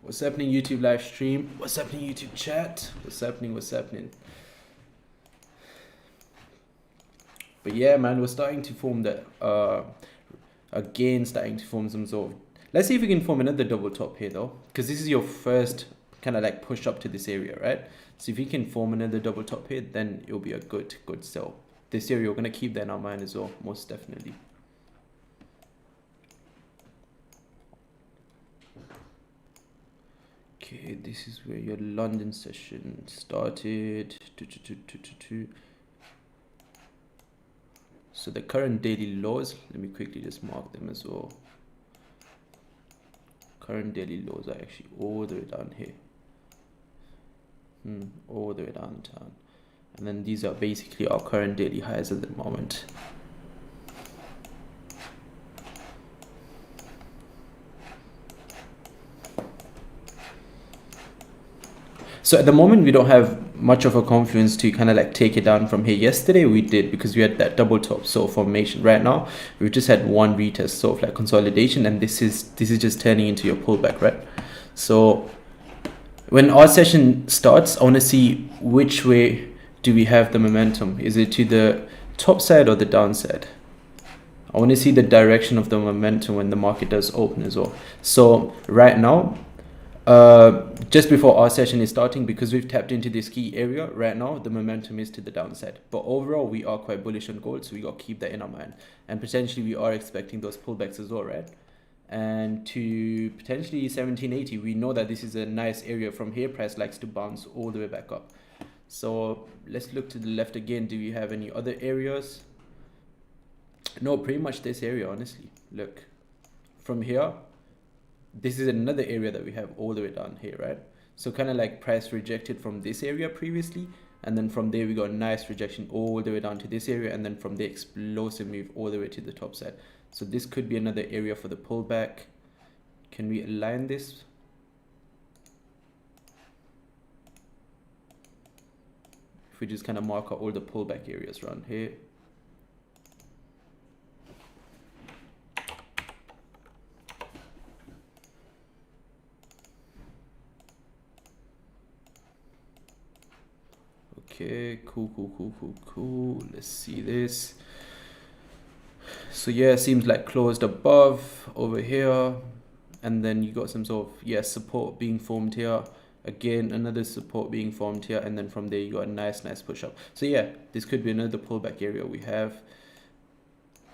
What's happening, YouTube live stream? What's happening, YouTube chat? What's happening? What's happening? But yeah, man, we're starting to form that. Again, starting to form some sort of. Let's see if we can form another double top here, though, because this is your first kind of like push up to this area, right? So if you can form another double top here, then it'll be a good sell. This area, we're gonna keep that in our mind as well, most definitely. Okay, this is where your London session started. So the current daily lows, let me quickly just mark them as well. Current daily lows are actually all the way down here. All the way downtown. And then these are basically our current daily highs at the moment. So at the moment, we don't have much of a confluence to kind of like take it down from here. Yesterday we did, because we had that double top sort of formation. Right now, we've just had one retest, sort of like consolidation, and this is just turning into your pullback, right? So when our session starts, I want to see which way do we have the momentum. Is it to the top side or the downside? I want to see the direction of the momentum when the market does open as well. So right now, just before our session is starting, because we've tapped into this key area right now, the momentum is to the downside. But overall, we are quite bullish on gold, so we got to keep that in our mind. And potentially, we are expecting those pullbacks as well, right? And to potentially 1780, we know that this is a nice area. From here, price likes to bounce all the way back up. So let's look to the left again. Do we have any other areas? No, pretty much this area, honestly. Look, from here, this is another area that we have all the way down here, right? So kind of like price rejected from this area previously, and then from there we got a nice rejection all the way down to this area, and then from the explosive move all the way to the top side. So this could be another area for the pullback. Can we align this? If we just kind of mark out all the pullback areas around here. Okay, cool. Let's see this. So yeah, it seems like closed above over here, and then you got some sort of support being formed here. Again, another support being formed here, and then from there you got a nice push up. So yeah, this could be another pullback area we have.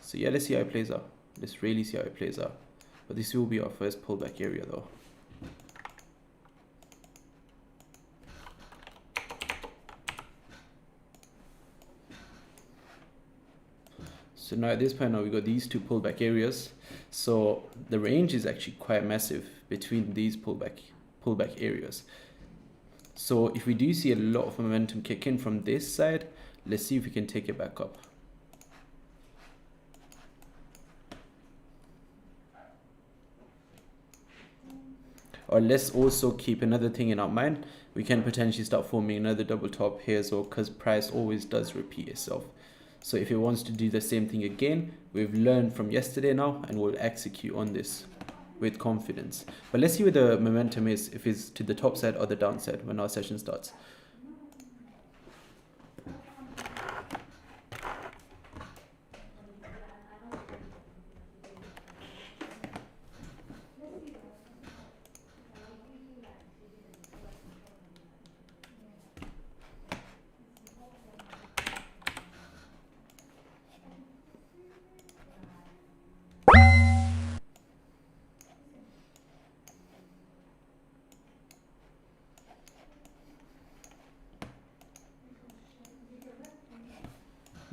So yeah, let's see how it plays out. Let's really see how it plays out. But this will be our first pullback area though. So now at this point, now we got these two pullback areas. So the range is actually quite massive between these pullback areas. So if we do see a lot of momentum kick in from this side, let's see if we can take it back up. Or let's also keep another thing in our mind. We can potentially start forming another double top here as well, because price always does repeat itself. So if it wants to do the same thing again, we've learned from yesterday now, and we'll execute on this with confidence. But let's see where the momentum is, if it's to the top side or the downside when our session starts.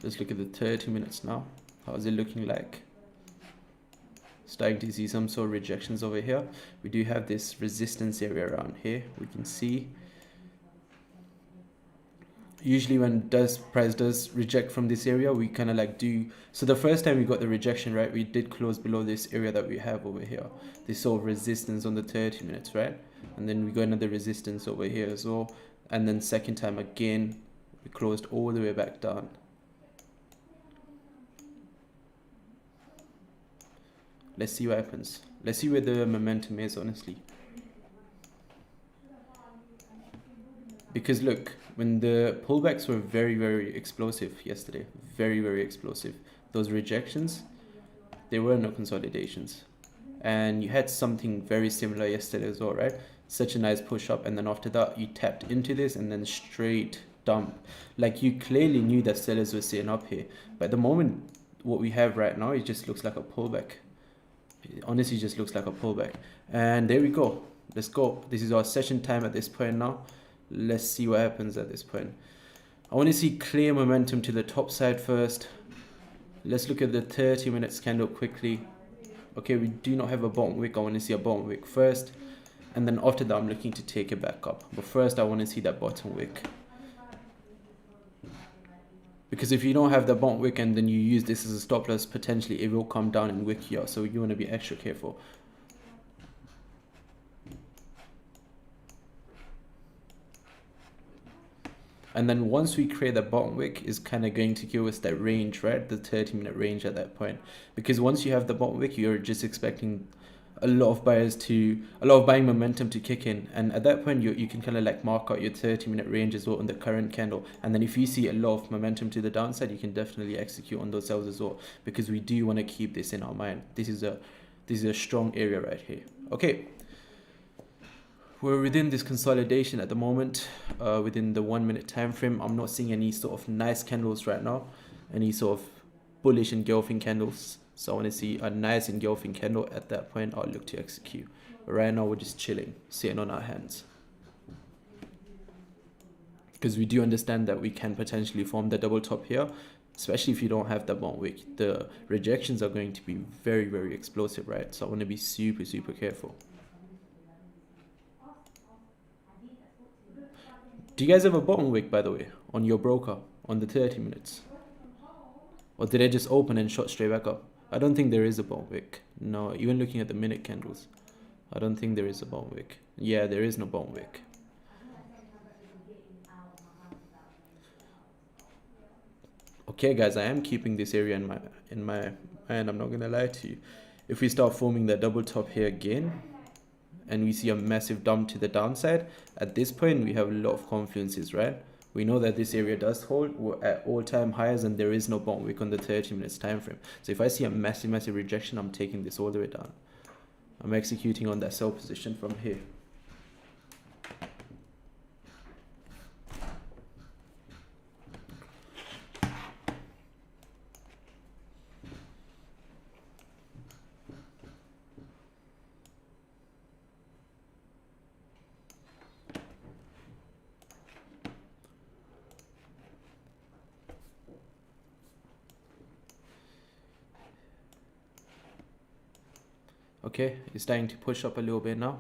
Let's look at the 30 minutes now. How is it looking like? Starting to see some sort of rejections over here. We do have this resistance area around here. We can see. Usually when price does reject from this area, we kind of like do. So the first time we got the rejection, right, we did close below this area that we have over here. This sort of resistance on the 30 minutes, right? And then we got another resistance over here as well. And then second time again, we closed all the way back down. Let's see what happens. Let's see where the momentum is, honestly. Because look, when the pullbacks were very explosive yesterday, very explosive, those rejections, there were no consolidations. And you had something very similar yesterday as well, right? Such a nice push up, and then after that you tapped into this and then straight dump. Like, you clearly knew that sellers were sitting up here, but at the moment what we have right now, it just looks like a pullback. It honestly just looks like a pullback. And there we go. Let's go. This is our session time at this point now. Let's see what happens at this point. I want to see clear momentum to the top side first. Let's look at the 30 minutes candle quickly. Okay, we do not have a bottom wick. I want to see a bottom wick first, and then after that I'm looking to take it back up. But first I want to see that bottom wick, because if you don't have the bottom wick and then you use this as a stop loss, potentially it will come down and wick you out. So you want to be extra careful. And then once we create the bottom wick, is kind of going to give us that range, right? The 30-minute range at that point. Because once you have the bottom wick, you're just expecting a lot of buying momentum to kick in. And at that point, you can kind of like mark out your 30-minute range as well on the current candle. And then if you see a lot of momentum to the downside, you can definitely execute on those sells as well. Because we do want to keep this in our mind. This is a strong area right here. Okay. We're within this consolidation at the moment, within the 1 minute time frame. I'm not seeing any sort of nice candles right now, any sort of bullish engulfing candles. So I want to see a nice engulfing candle. At that point, I'll look to execute. But right now, we're just chilling, sitting on our hands. Because we do understand that we can potentially form the double top here, especially if you don't have the bottom wick. The rejections are going to be very explosive, right? So I want to be super careful. Do you guys have a bottom wick, by the way, on your broker on the 30 minutes? Or did it just open and shot straight back up? I don't think there is a bottom wick. No, even looking at the minute candles, I don't think there is a bottom wick. Yeah, there is no bottom wick. Okay, guys, I am keeping this area in my mind. I'm not gonna lie to you. If we start forming that double top here again, and we see a massive dump to the downside, at this point we have a lot of confluences, right? We know that this area does hold. We're at all-time highs and there is no bottom wick on the 30 minutes time frame. So if I see a massive rejection, I'm taking this all the way down. I'm executing on that sell position from here. Okay, it's starting to push up a little bit now.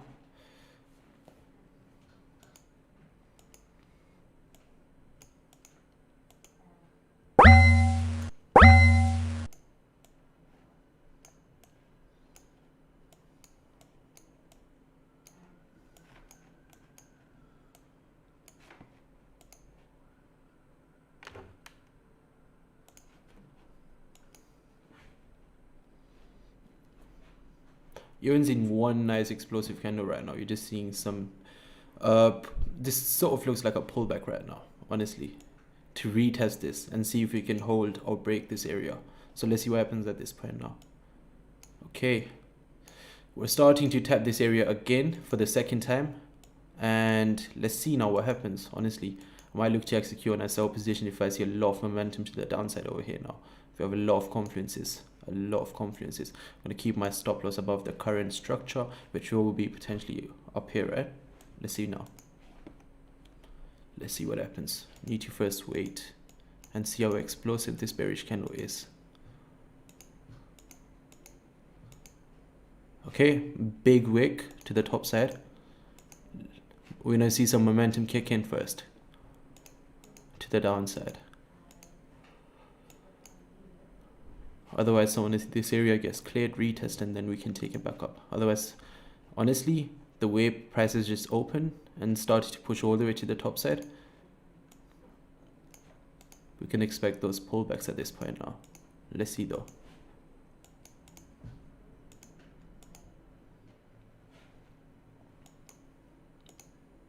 You're in one nice explosive candle right now. You're just seeing some this sort of looks like a pullback right now, honestly, to retest this and see if we can hold or break this area. So let's see what happens at this point now. Okay, we're starting to tap this area again for the second time, and let's see now what happens. Honestly, I might look to execute on a sell position if I see a lot of momentum to the downside over here now. If we have a lot of confluences, I'm going to keep my stop loss above the current structure, which will be potentially up here, right? Let's see now. Let's see what happens. Need to first wait and see how explosive this bearish candle is. Okay, big wick to the top side. We're going to see some momentum kick in first to the downside. Otherwise, so when this area gets cleared, retest, and then we can take it back up. Otherwise, honestly, the way prices just open and started to push all the way to the top side, we can expect those pullbacks at this point now. Let's see though.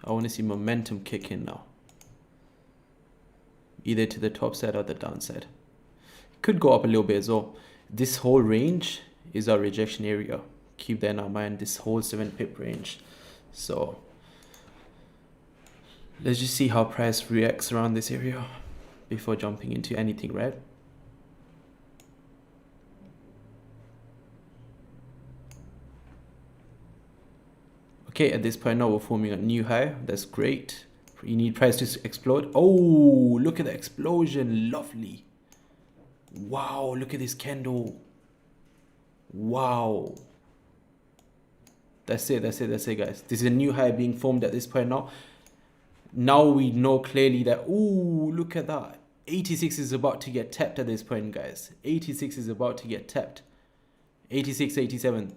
I want to see momentum kick in now. either to the top side or the downside. Could go up a little bit as well. This whole range is our rejection area. Keep that in our mind, this whole 7 pip range. So let's just see how price reacts around this area before jumping into anything, right? Okay, at this point now we're forming a new high. That's great. You need price to explode. Oh, look at the explosion. Lovely. Wow, look at this candle. Wow. That's it, guys. This is a new high being formed at this point now. Now we know clearly that, ooh, look at that. 86 is about to get tapped at this point, guys. 86 is about to get tapped. 86, 87.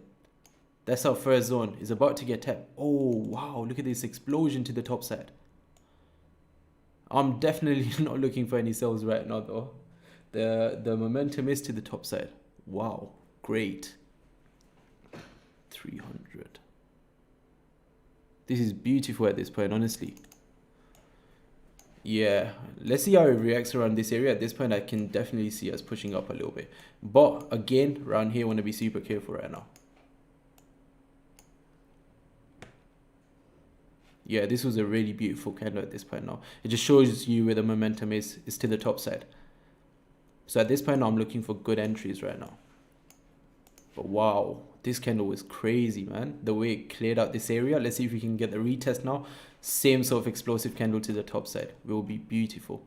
That's our first zone. Is about to get tapped. Oh, wow. Look at this explosion to the top side. I'm definitely not looking for any sells right now, though. The momentum is to the top side. Wow. Great. 300. This is beautiful at this point, honestly. Yeah, let's see how it reacts around this area. At this point, I can definitely see us pushing up a little bit. But again, around here, I want to be super careful right now. Yeah, this was a really beautiful candle at this point now. It just shows you where the momentum is to the top side. So at this point now, I'm looking for good entries right now. But wow, this candle was crazy, man. The way it cleared out this area. Let's see if we can get the retest now. Same sort of explosive candle to the top side. It will be beautiful.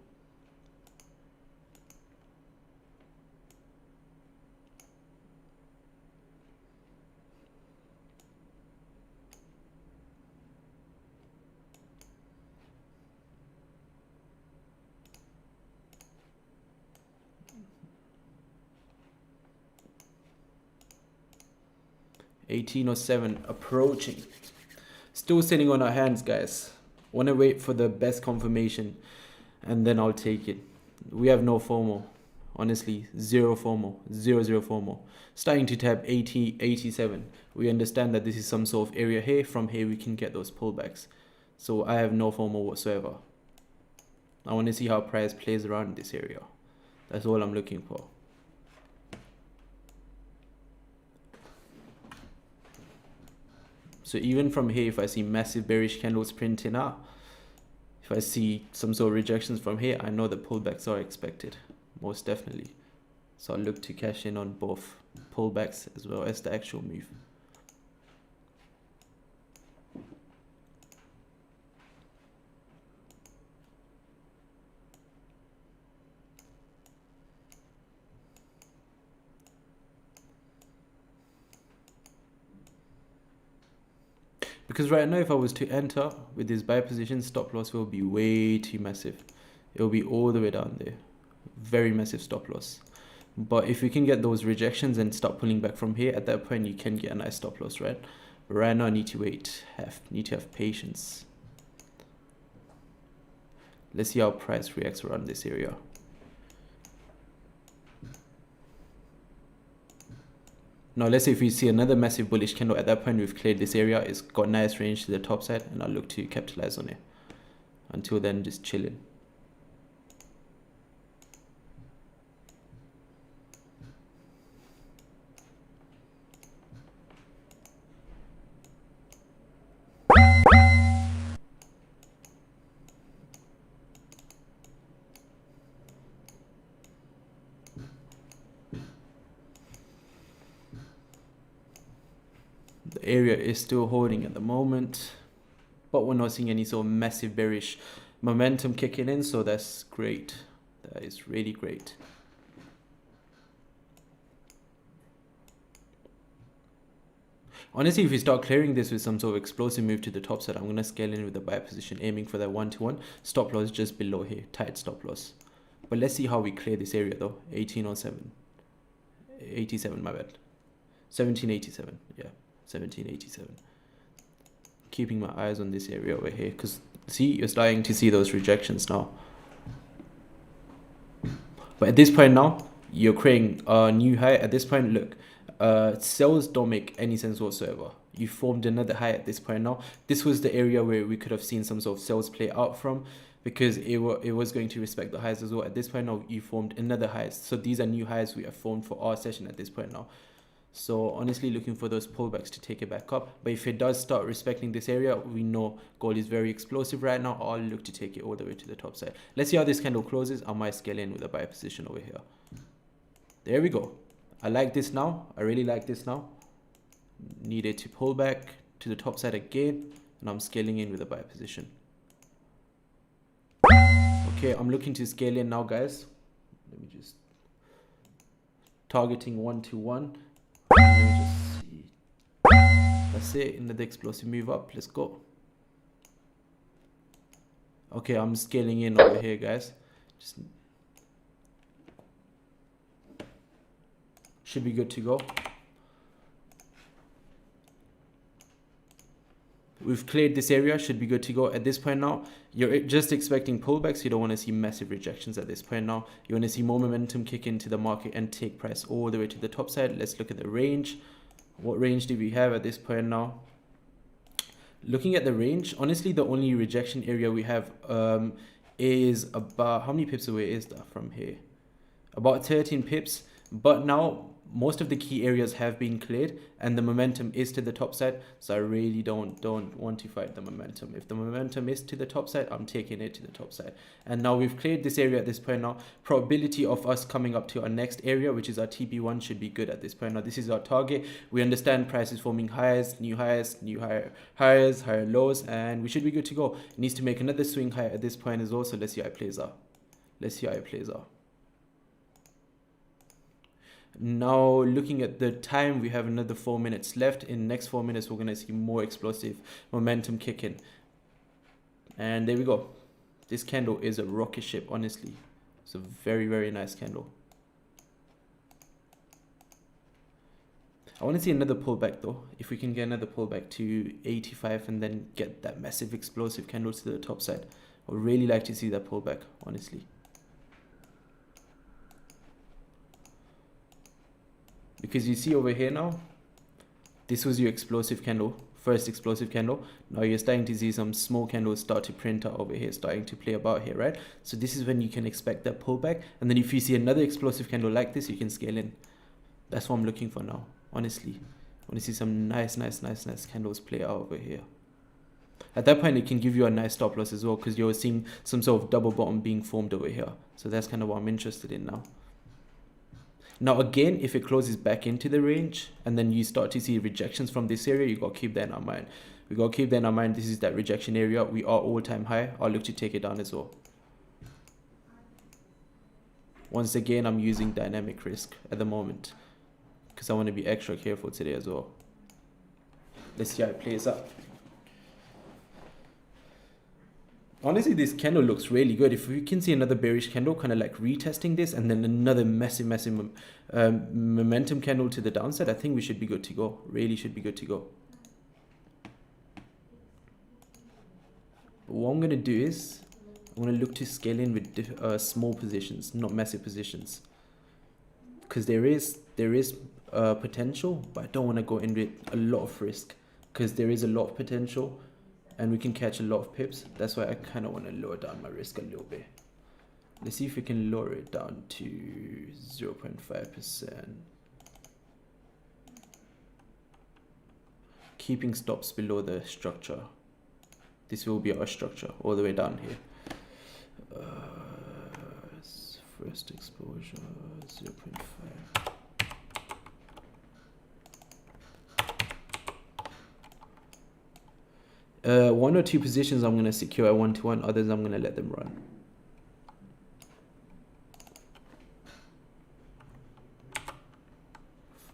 $18.07 approaching. Still sitting on our hands, guys. Want to wait for the best confirmation and then I'll take it. We have no FOMO. Honestly, zero FOMO. Zero FOMO. Starting to tap 80, 87. We understand that this is some sort of area here. From here we can get those pullbacks. So I have no FOMO whatsoever. I want to see how price plays around this area. That's all I'm looking for. So even from here, if I see massive bearish candles printing out, if I see some sort of rejections from here, I know the pullbacks are expected, most definitely. So I'll look to cash in on both pullbacks as well as the actual move. Because right now, if I was to enter with this buy position, stop loss will be way too massive. It will be all the way down there. Very massive stop loss. But if we can get those rejections and start pulling back from here, at that point, you can get a nice stop loss, right? But right now, I need to wait. Need to have patience. Let's see how price reacts around this area. Now let's say if we see another massive bullish candle, at that point we've cleared this area, it's got nice range to the top side, and I'll look to capitalize on it. Until then, just chilling. The area is still holding at the moment, but we're not seeing any sort of massive bearish momentum kicking in, so that's great. That is really great. Honestly, if we start clearing this with some sort of explosive move to the top side, I'm going to scale in with the buy position, aiming for that 1-to-1. Stop loss just below here, tight stop loss. But let's see how we clear this area though. 1807. 87, my bad. 1787, yeah. 1787. Keeping my eyes on this area over here, because see, you're starting to see those rejections now. But at this point now, you're creating a new high. At this point, look, sales don't make any sense whatsoever. You formed another high at this point now. This was the area where we could have seen some sort of sales play out from, because it was going to respect the highs as well. At this point now, you formed another highs. So these are new highs we have formed for our session at this point now. So honestly, looking for those pullbacks to take it back up. But if it does start respecting this area, we know gold is very explosive right now. I'll look to take it all the way to the top side. Let's see how this candle closes. I might scale in with a buy position over here. There we go. I like this now. I really like this now. Needed to pull back to the top side again, and I'm scaling in with a buy position. Okay, I'm looking to scale in now, guys. Let me just targeting 1-to-1. Let me just see. That's it. Another explosive move up. Let's go. Okay, I'm scaling in over here, guys. Just should be good to go. We've cleared this area, should be good to go. At this point now, you're just expecting pullbacks. You don't want to see massive rejections at this point now. You want to see more momentum kick into the market and take price all the way to the top side. Let's look at the range. What range do we have at this point now? Looking at the range, honestly, the only rejection area we have is about, how many pips away is that from here? About 13 pips. But now most of the key areas have been cleared and the momentum is to the top side, so I really don't want to fight the momentum. If the momentum is to the top side, I'm taking it to the top side. And now we've cleared this area at this point now. Probability of us coming up to our next area, which is our TP1, should be good at this point now. This is our target. We understand price is forming highs, new higher highs, higher lows, and we should be good to go. It needs to make another swing high at this point as well, so let's see how it plays out. Now looking at the time, we have another 4 minutes left. In the next 4 minutes, we're going to see more explosive momentum kick in. And there we go. This candle is a rocket ship, honestly. It's a very, very nice candle. I want to see another pullback though. If we can get another pullback to 85 and then get that massive explosive candle to the top side, I would really like to see that pullback, honestly. Because you see over here now, this was your explosive candle, first explosive candle. Now you're starting to see some small candles start to print out over here, starting to play about here, right? So this is when you can expect that pullback. And then if you see another explosive candle like this, you can scale in. That's what I'm looking for now, honestly. I want to see some nice candles play out over here. At that point, it can give you a nice stop loss as well, because you're seeing some sort of double bottom being formed over here. So that's kind of what I'm interested in now. Now again, if it closes back into the range and then you start to see rejections from this area, you got to keep that in our mind. We got to keep that in our mind. This is that rejection area. We are all-time high. I'll look to take it down as well. Once again, I'm using dynamic risk at the moment because I want to be extra careful today as well. Let's see how it plays out. Honestly, this candle looks really good. If we can see another bearish candle kind of like retesting this and then another massive momentum candle to the downside, I think we should be good to go. Really should be good to go. But what I'm going to do is I'm going to look to scale in with small positions, not massive positions. Because there is potential, but I don't want to go in with a lot of risk because there is a lot of potential. And we can catch a lot of pips. That's why I kind of want to lower down my risk a little bit. Let's see if we can lower it down to 0.5%. Keeping stops below the structure. This will be our structure all the way down here. First exposure 0.5. One or two positions I'm going to secure at 1-to-1, others I'm going to let them run.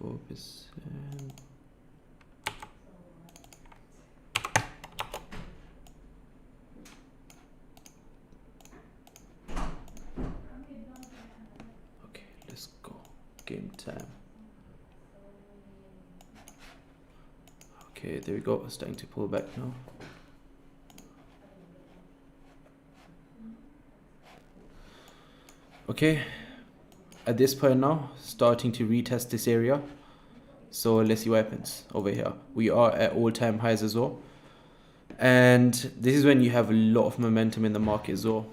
%. Okay, let's go. Game time. Okay, there we go. Starting to pull back now. Okay, at this point now, starting to retest this area. So let's see what happens over here. We are at all-time highs as well. And this is when you have a lot of momentum in the market as well.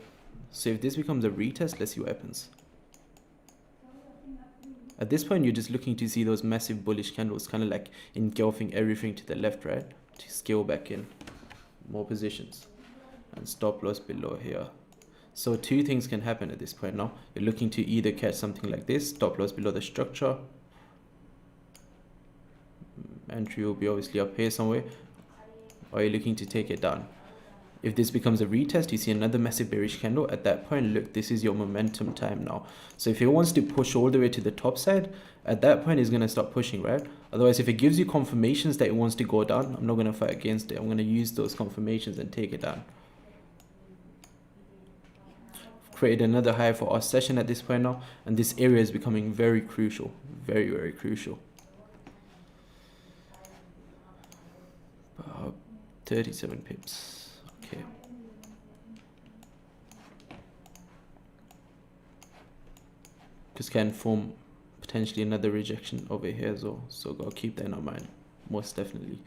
So if this becomes a retest, let's see what happens. At this point, you're just looking to see those massive bullish candles kind of like engulfing everything to the left, right? To scale back in more positions and stop loss below here. So two things can happen at this point now. You're looking to either catch something like this, stop loss below the structure. Entry will be obviously up here somewhere. Or you're looking to take it down. If this becomes a retest, you see another massive bearish candle. At that point, look, this is your momentum time now. So if it wants to push all the way to the top side, at that point, it's going to start pushing, right? Otherwise, if it gives you confirmations that it wants to go down, I'm not going to fight against it. I'm going to use those confirmations and take it down. Created another high for our session at this point now. And this area is becoming very crucial. Very, very crucial. 37 pips. Okay. This can form potentially another rejection over here as well. So gotta keep that in our mind. Most definitely.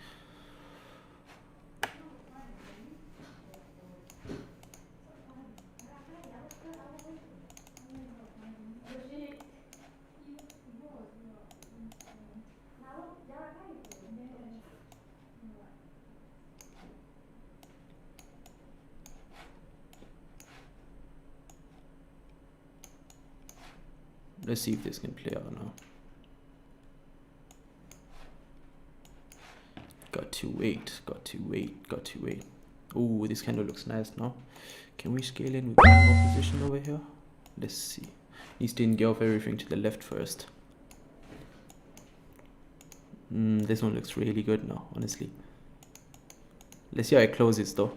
Let's see if this can play out now. Got to wait, got to wait, got to wait. Oh, this candle looks nice now. Can we scale in with one more position over here? Let's see. Needs to engulf everything to the left first. This one looks really good now, honestly. Let's see how it closes though.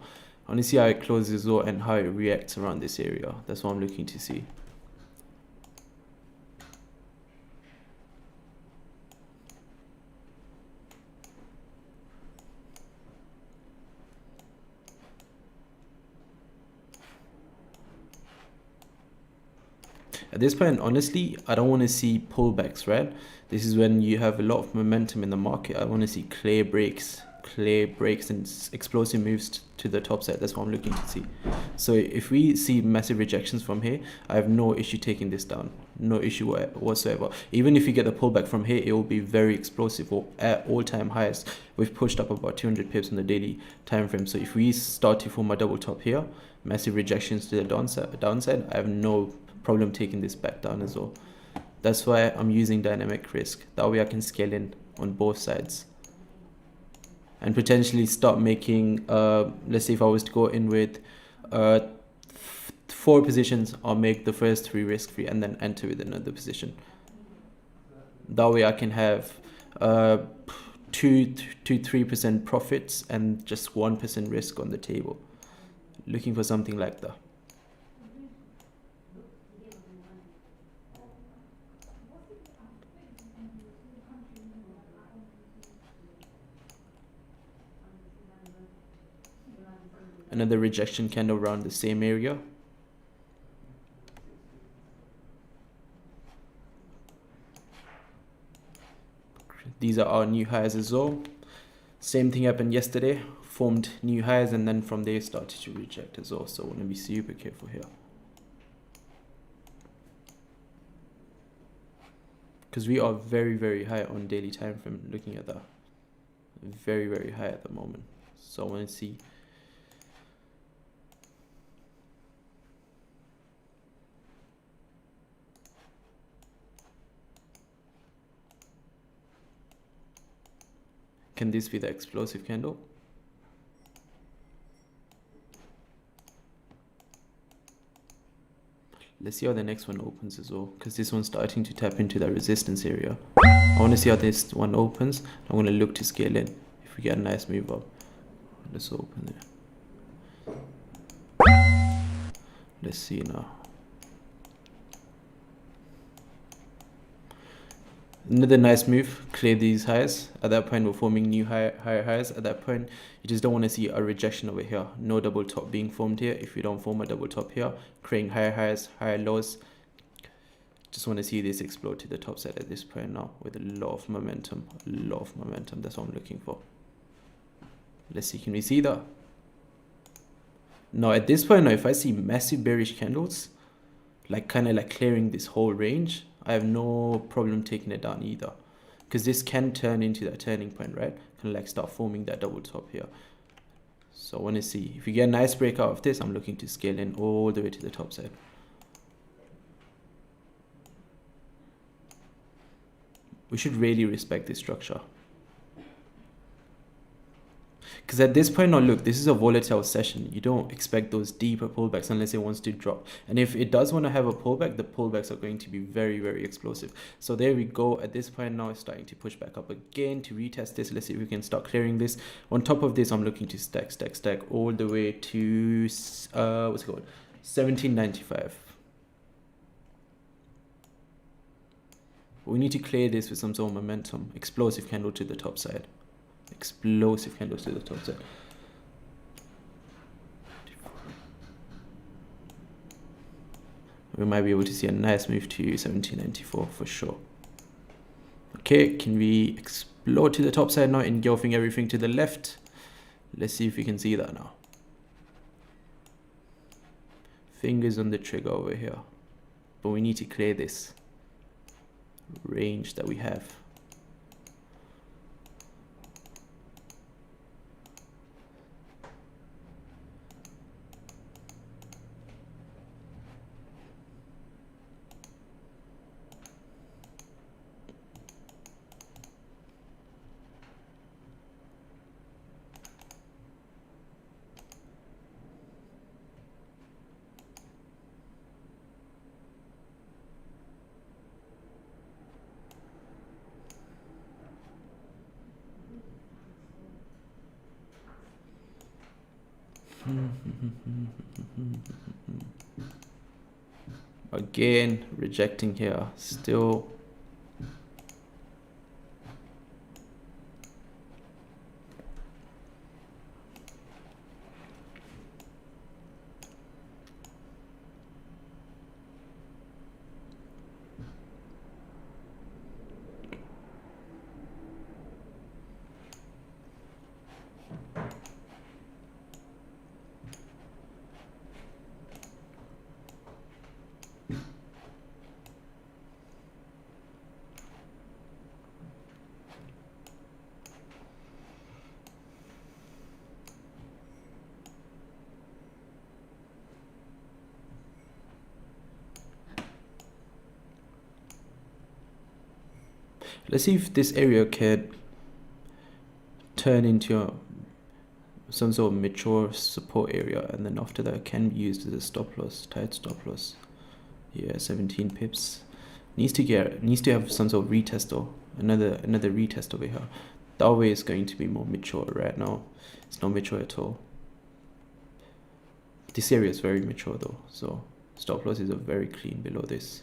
I want to see how it closes though and how it reacts around this area. That's what I'm looking to see. At this point, honestly, I don't want to see pullbacks, right? This is when you have a lot of momentum in the market. I want to see clear breaks and explosive moves to the top side. That's what I'm looking to see. So if we see massive rejections from here, I have no issue taking this down. No issue whatsoever. Even if you get the pullback from here, it will be very explosive or at all-time highs. We've pushed up about 200 pips on the daily time frame. So if we start to form a double top here, massive rejections to the downside, I have no problem taking this back down as well. That's why I'm using dynamic risk. That way I can scale in on both sides and potentially start making let's say if I was to go in with 4 positions, I'll make the first 3 risk free and then enter with another position. That way I can have 2 to 3% profits and just 1% risk on the table. Looking for something like that. Another rejection candle around the same area. These are our new highs as well. Same thing happened yesterday. Formed new highs and then from there started to reject as well. So I want to be super careful here. Because we are very, very high on daily time frame. Looking at that. Very, very high at the moment. So I want to see. Can this be the explosive candle? Let's see how the next one opens as well, because this one's starting to tap into that resistance area. I want to see how this one opens. I'm going to look to scale in. If we get a nice move up, let's open it. Let's see now. Another nice move, clear these highs. At that point, we're forming new higher highs. At that point, you just don't want to see a rejection over here. No double top being formed here. If you don't form a double top here, creating higher highs, higher lows, Just want to see this explode to the top side at this point now with a lot of momentum. That's what I'm looking for. Let's see, can we see that? Now at this point now, if I see massive bearish candles, like kind of like clearing this whole range, I have no problem taking it down either, because this can turn into that turning point, right? Kind of like start forming that double top here. So I want to see if you get a nice breakout of this, I'm looking to scale in all the way to the top side. We should really respect this structure, because at this point now, look, this is a volatile session. You don't expect those deeper pullbacks unless it wants to drop, and if it does want to have a pullback, the pullbacks are going to be very, very explosive. So there we go. At this point now, it's starting to push back up again to retest this. Let's see if we can start clearing this. On top of this, I'm looking to stack all the way to what's it called, 1795. We need to clear this with some sort of momentum. Explosive candle to the top side. Explosive candles to the top side. We might be able to see a nice move to 1794 for sure. Okay, can we explode to the top side now, engulfing everything to the left? Let's see if we can see that now. Fingers on the trigger over here. But we need to clear this range that we have. Again, rejecting here, still. Let's see if this area can turn into some sort of mature support area, and then after that can be used as a stop loss, tight stop loss. Yeah, 17 pips. Needs to have some sort of retest, or another retest over here. That way is going to be more mature. Right now it's not mature at all. This area is very mature though, so stop losses are very clean below this.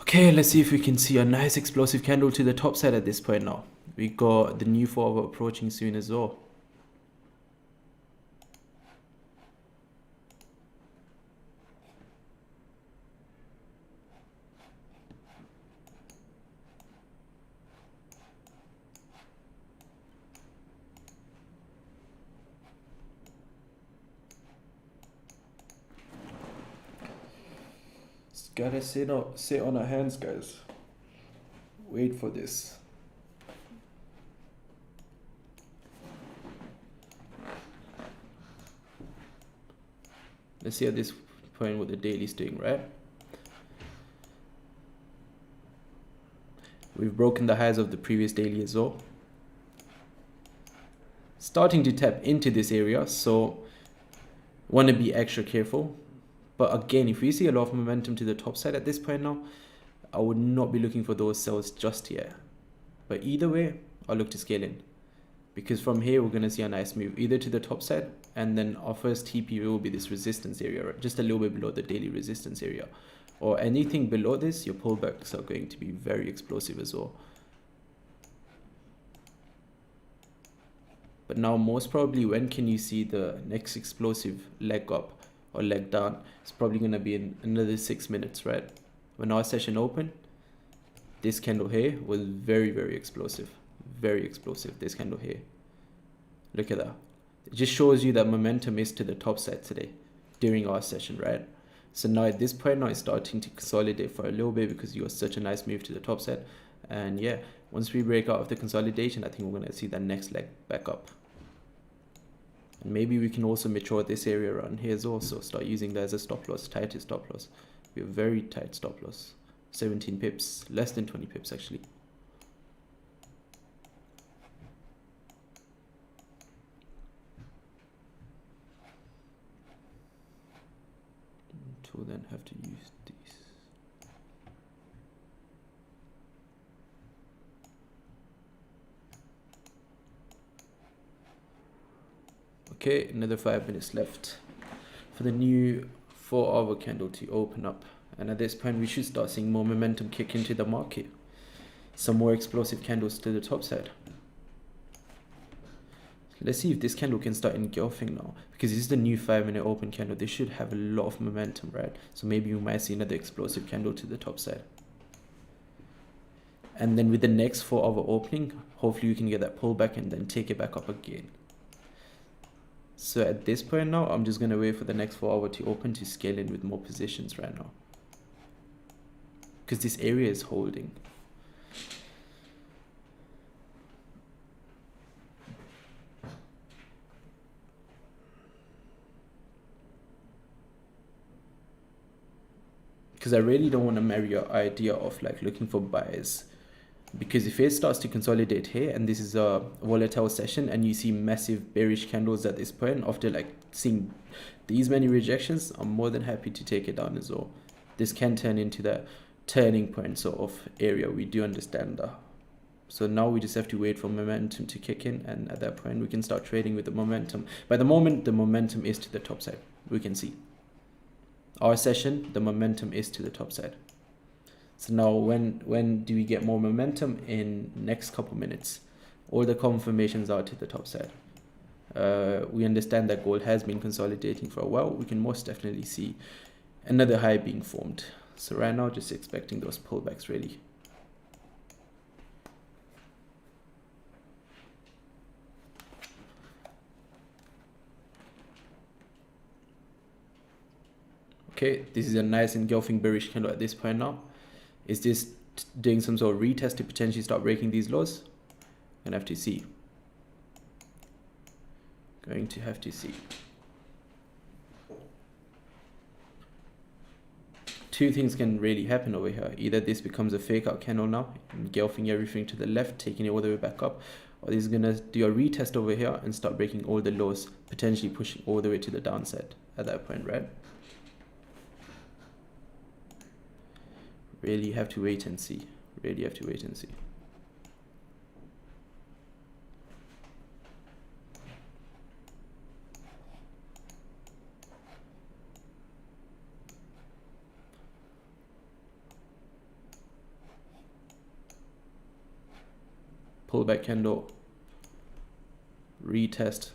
Okay, let's see if we can see a nice explosive candle to the top side at this point now. We got the new 4 hour approaching soon as well. Gotta sit on our hands, guys. Wait for this. Let's see at this point what the daily is doing, right? We've broken the highs of the previous daily as well. Starting to tap into this area, so want to be extra careful. But again, if we see a lot of momentum to the top side at this point now, I would not be looking for those sells just yet. But either way, I'll look to scale in, because from here we're going to see a nice move either to the top side, and then our first TP will be this resistance area, right? Just a little bit below the daily resistance area, or anything below this. Your pullbacks are going to be very explosive as well. But now most probably, when can you see the next explosive leg up? or leg down, it's probably going to be in another 6 minutes, right? When our session opened, this candle here was very explosive, this candle here. Look at that. It just shows you that momentum is to the top side today during our session, right? So now at this point, now it's starting to consolidate for a little bit because you got such a nice move to the top side. And yeah, once we break out of the consolidation, I think we're going to see that next leg back up. And maybe we can also mature this area around here as well. So start using that as a stop loss, tightest stop loss. We have very tight stop loss, 17 pips, less than 20 pips actually. We'll then have to use these. Okay, another 5 minutes left for the new 4-hour candle to open up, and at this point we should start seeing more momentum kick into the market, some more explosive candles to the top side. Let's see if this candle can start engulfing now, because this is the new 5-minute open candle. They should have a lot of momentum, right? So maybe we might see another explosive candle to the top side. And then with the next 4-hour opening, hopefully you can get that pullback and then take it back up again. So at this point now, I'm just going to wait for the next 4 hour to open to scale in with more positions right now, because this area is holding. Because I really don't want to marry your idea of like looking for buys, because if it starts to consolidate here and this is a volatile session and you see massive bearish candles at this point after like seeing these many rejections, I'm more than happy to take it down as well. This can turn into the turning point sort of area. We do understand that. So now we just have to wait for momentum to kick in, and at that point we can start trading with the momentum. By the moment the momentum is to the top side, we can see our session, the momentum is to the top side. So now when do we get more momentum? In next couple minutes. All the confirmations are to the top side. We understand that gold has been consolidating for a while. We can most definitely see another high being formed. So right now, just expecting those pullbacks really. Okay, this is a nice engulfing bearish candle at this point now. Is this doing some sort of retest to potentially start breaking these lows? Gonna have to see. Going to have to see. Two things can really happen over here. Either this becomes a fake out candle now, engulfing everything to the left, taking it all the way back up, or this is gonna do a retest over here and start breaking all the lows, potentially pushing all the way to the downside at that point, right? Really have to wait and see. Really have to wait and see. Pullback candle, retest.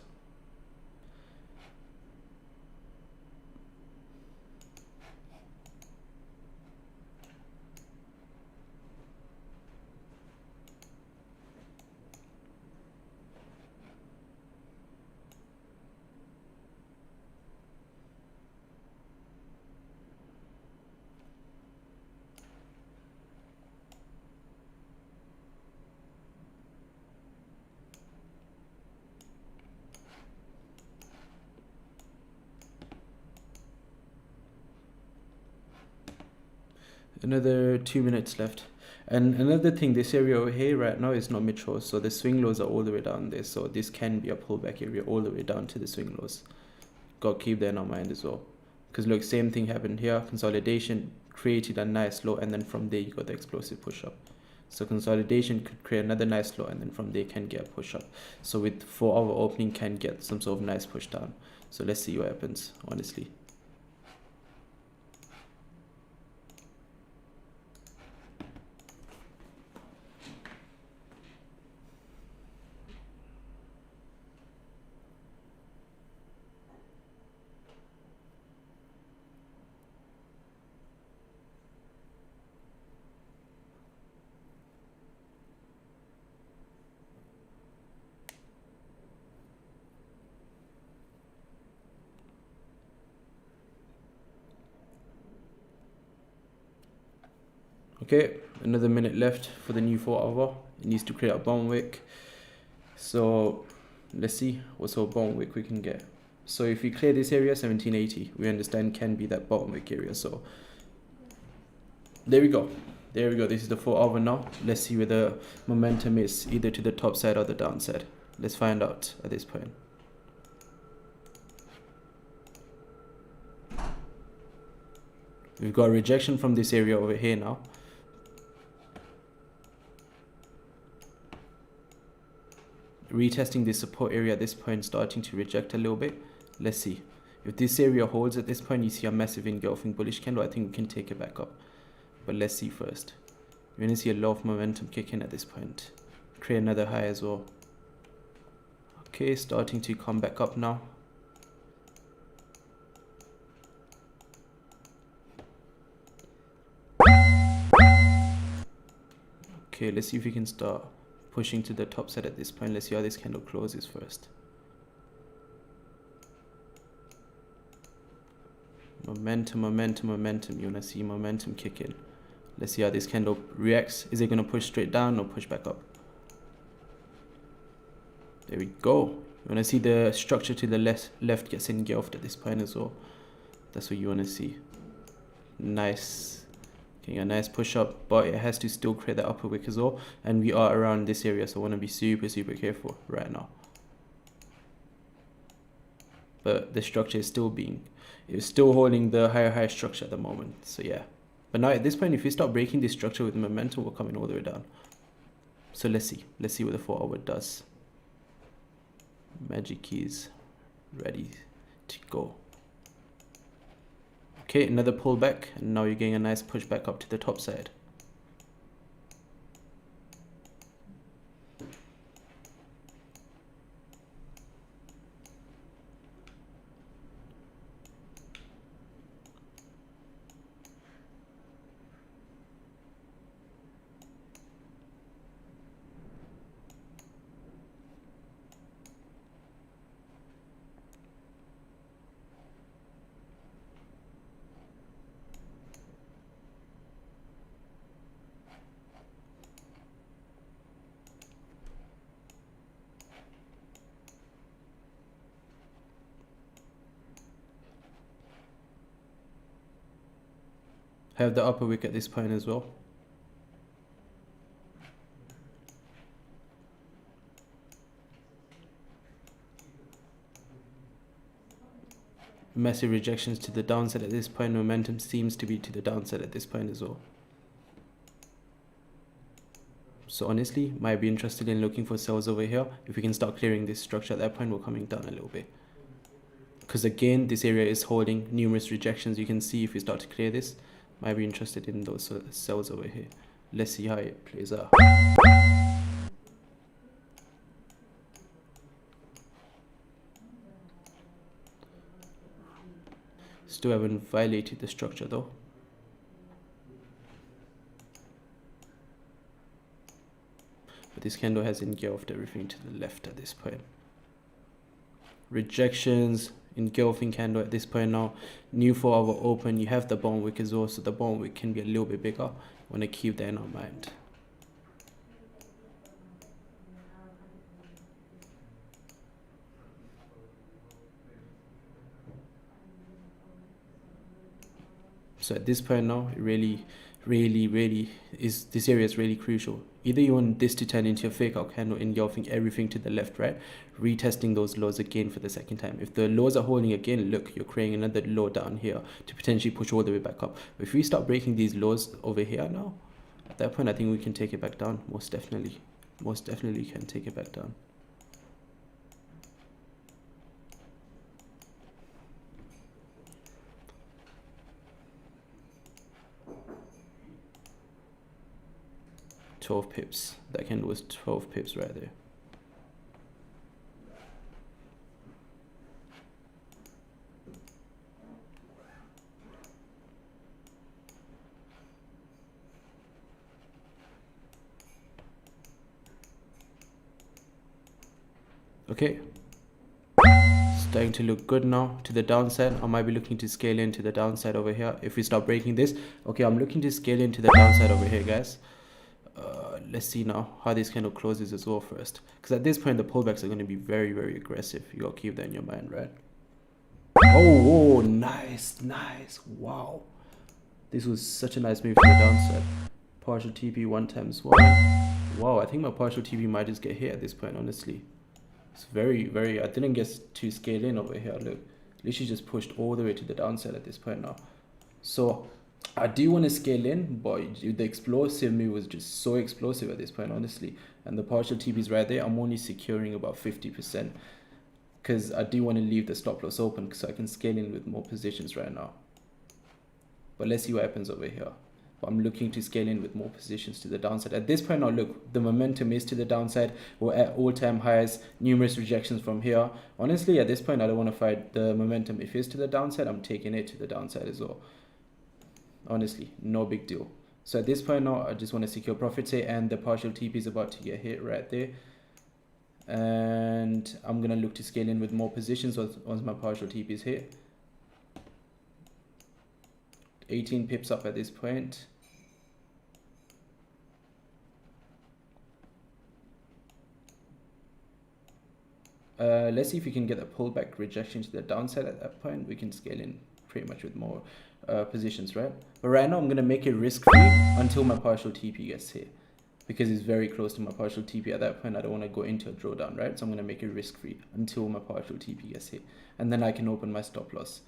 Another 2 minutes left. And another thing, this area over here right now is not mature, so the swing lows are all the way down there, so this can be a pullback area all the way down to the swing lows. Got to keep that in our mind as well, because look, same thing happened here. Consolidation created a nice low, and then from there you got the explosive push up. So consolidation could create another nice low, and then from there can get a push up. So with 4 hour opening can get some sort of nice push down. So let's see what happens, honestly. Okay, another minute left for the new 4 hour. It needs to create a bone wick. So let's see what sort of bone wick we can get. So if we clear this area, 1780, we understand can be that bottom wick area. So there we go. There we go. This is the 4 hour now. Let's see where the momentum is, either to the top side or the downside. Let's find out at this point. We've got a rejection from this area over here now. Retesting this support area at this point, starting to reject a little bit. Let's see. If this area holds at this point, you see a massive engulfing bullish candle, I think we can take it back up. But let's see first. We're going to see a lot of momentum kick in at this point. Create another high as well. Okay, starting to come back up now. Okay, let's see if we can start pushing to the top side at this point. Let's see how this candle closes first. Momentum, momentum, momentum. You want to see momentum kick in. Let's see how this candle reacts. Is it going to push straight down or push back up? There we go. You want to see the structure to the left gets engulfed at this point as well. That's what you want to see. Nice. Getting a nice push up, but it has to still create the upper wick as well. And we are around this area, so I want to be super, super careful right now. But the structure is still it's still holding the higher high structure at the moment. So yeah. But now at this point, if we start breaking this structure with momentum, we're coming all the way down. So let's see what the 4 hour does. Magic keys ready to go. Okay, another pullback, and now you're getting a nice push back up to the top side. Have the upper wick at this point as well. Massive rejections to the downside at this point. Momentum seems to be to the downside at this point as well. So honestly, might be interested in looking for sells over here. If we can start clearing this structure at that point, we're coming down a little bit. Because again, this area is holding numerous rejections. You can see if we start to clear this, might be interested in those sells over here. Let's see how it plays out. Still haven't violated the structure though. But this candle has engulfed everything to the left at this point. Rejections, engulfing candle at this point now. New 4 hour open. You have the bone wick as well, so the bone wick can be a little bit bigger. Want to keep that in our mind. So at this point now, it really is, this area is really crucial. Either you want this to turn into a fake out candle engulfing everything to the left, right? Retesting those lows again for the second time. If the lows are holding again, look, you're creating another low down here to potentially push all the way back up. But if we start breaking these lows over here now, at that point, I think we can take it back down. Most definitely can take it back down. $12 that candle was $12 right there. Okay, starting to look good now to the downside. I might be looking to scale into the downside over here if we start breaking this. Okay, I'm looking to scale into the downside over here, guys. Let's see now how this candle closes as well first, because at this point the pullbacks are going to be very, very aggressive. You gotta keep that in your mind, right? Oh, nice. Wow, this was such a nice move to the downside. Partial TP 1x1. Wow, I think my partial TP might just get hit at this point, honestly. It's very, I didn't get to scale in over here. Look, literally just pushed all the way to the downside at this point now. So I do want to scale in, but the explosive move was just so explosive at this point, honestly. And the partial TP is right there. I'm only securing about 50% because I do want to leave the stop loss open so I can scale in with more positions right now. But let's see what happens over here. But I'm looking to scale in with more positions to the downside. At this point now, look, the momentum is to the downside. We're at all-time highs, numerous rejections from here. Honestly, at this point, I don't want to fight the momentum. If it's to the downside, I'm taking it to the downside as well. Honestly, no big deal. So at this point now, I just want to secure profits here, and the partial TP is about to get hit right there. And I'm going to look to scale in with more positions once my partial TP is hit. 18 pips up at this point. Let's see if we can get a pullback rejection to the downside. At that point we can scale in pretty much with more positions, right? But right now I'm gonna make it risk free until my partial TP gets hit, because it's very close to my partial TP. At that point I don't want to go into a drawdown, right? So I'm gonna make it risk free until my partial TP gets hit, and then I can open my stop loss.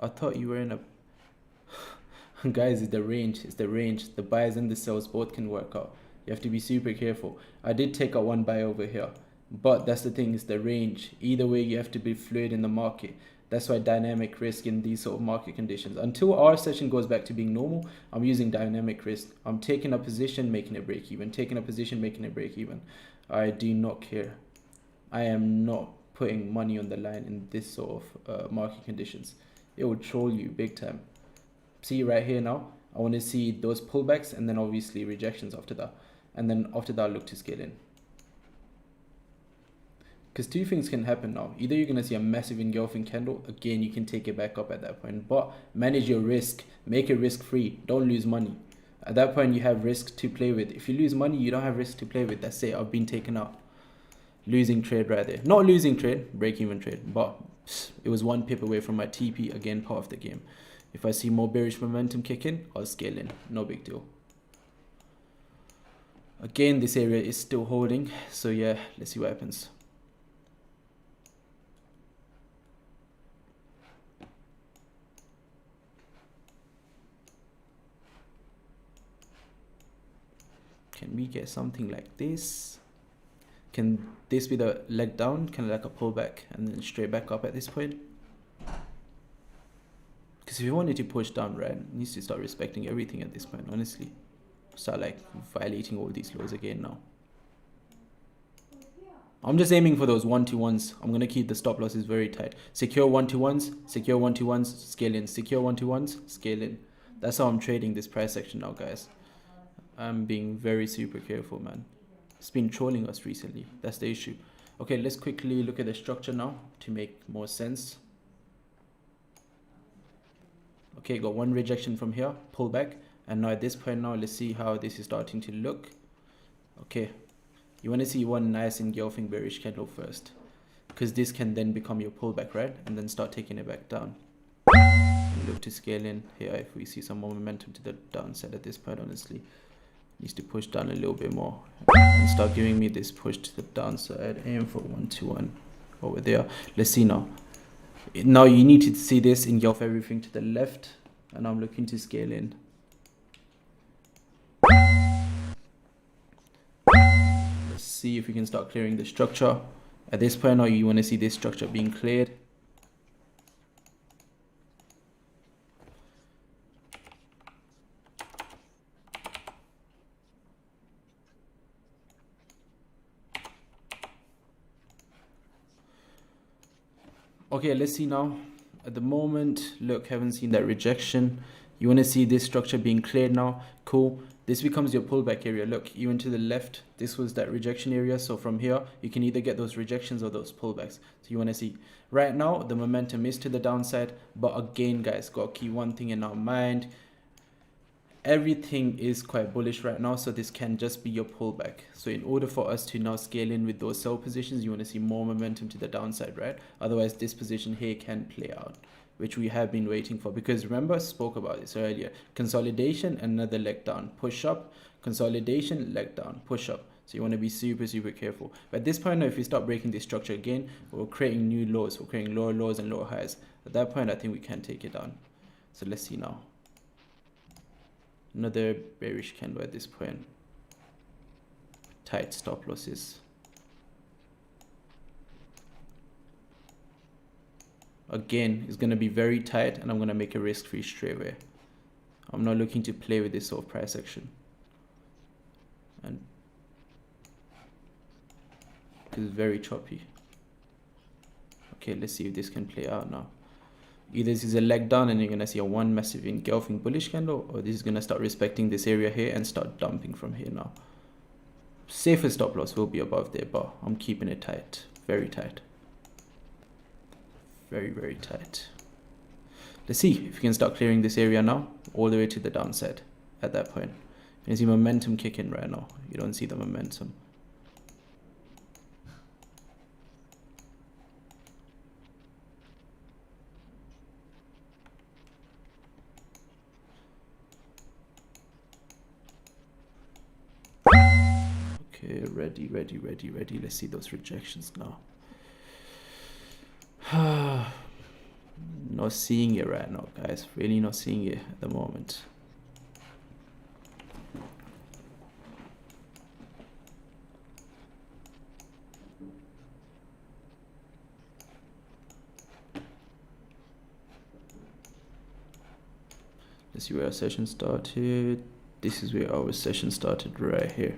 I thought you were in a guys, it's the range. The buys and the sells both can work out. You have to be super careful. I did take out one buy over here, but that's the thing, is the range. Either way, you have to be fluid in the market. That's why dynamic risk in these sort of market conditions. Until our session goes back to being normal, I'm using dynamic risk. I'm taking a position, making it break even. Taking a position, making it break even. I do not care. I am not putting money on the line in this sort of market conditions. It will troll you big time. See right here now, I want to see those pullbacks and then obviously rejections after that, and then after that look to scale in, because two things can happen now. Either you're going to see a massive engulfing candle, again you can take it back up at that point, but manage your risk, make it risk free, don't lose money. At that point you have risk to play with. If you lose money, you don't have risk to play with. That's it, I've been taken out. Losing trade right there. Not losing trade, break even trade, but it was one pip away from my TP. Again, part of the game. If I see more bearish momentum kick in, I'll scale in. No big deal. Again, this area is still holding. So yeah, let's see what happens. Can we get something like this? Can this be the leg down? Kind of like a pullback and then straight back up at this point? Because if you wanted to push down, right, it needs to start respecting everything at this point, honestly. Start like violating all these laws again now. I'm just aiming for those 1-to-1s. I'm going to keep the stop losses very tight. Secure 1-to-1s, secure 1-to-1s, scale in. Secure 1-to-1s, scale in. That's how I'm trading this price section now, guys. I'm being very super careful, man. It's been trolling us recently. That's the issue. Okay, let's quickly look at the structure now to make more sense. Okay, got one rejection from here, pull back, and now at this point now, let's see how this is starting to look. Okay, you want to see one nice engulfing bearish candle first, because this can then become your pullback, right? And then start taking it back down. And look to scale in here if we see some more momentum to the downside at this point, honestly. Needs to push down a little bit more and start giving me this push to the downside. Aim for 1-to-1 over there. Let's see now. Now you need to see this engulf everything to the left, and I'm looking to scale in. Let's see if we can start clearing the structure. At this point now, you want to see this structure being cleared. Okay, let's see now. At the moment, look, haven't seen that rejection. You want to see this structure being cleared now. Cool. This becomes your pullback area. Look, even to the left, this was that rejection area. So from here, you can either get those rejections or those pullbacks. So you want to see right now, the momentum is to the downside. But again, guys, got to keep one thing in our mind. Everything is quite bullish right now, so this can just be your pullback. So in order for us to now scale in with those sell positions, you want to see more momentum to the downside, right? Otherwise, this position here can play out, which we have been waiting for. Because remember, I spoke about this earlier. Consolidation, another leg down, push up, consolidation, leg down, push up. So you want to be super, super careful. But at this point now, if we start breaking this structure again, we're creating new lows. We're creating lower lows and lower highs. At that point, I think we can take it down. So let's see now. Another bearish candle at this point. Tight stop losses. Again, it's going to be very tight, and I'm going to make a risk-free straight away. I'm not looking to play with this sort of price action. And it's very choppy. Okay, let's see if this can play out now. Either this is a leg down and you're going to see a one massive engulfing bullish candle, or this is going to start respecting this area here and start dumping from here now. Safest stop loss will be above there, but I'm keeping it tight. Very tight. Very, very tight. Let's see if we can start clearing this area now, all the way to the downside at that point. You can see momentum kicking right now. You don't see the momentum. Okay, ready. Let's see those rejections now. Not seeing it right now, guys. Really not seeing it at the moment. Let's see where our session started. This is where our session started, right here.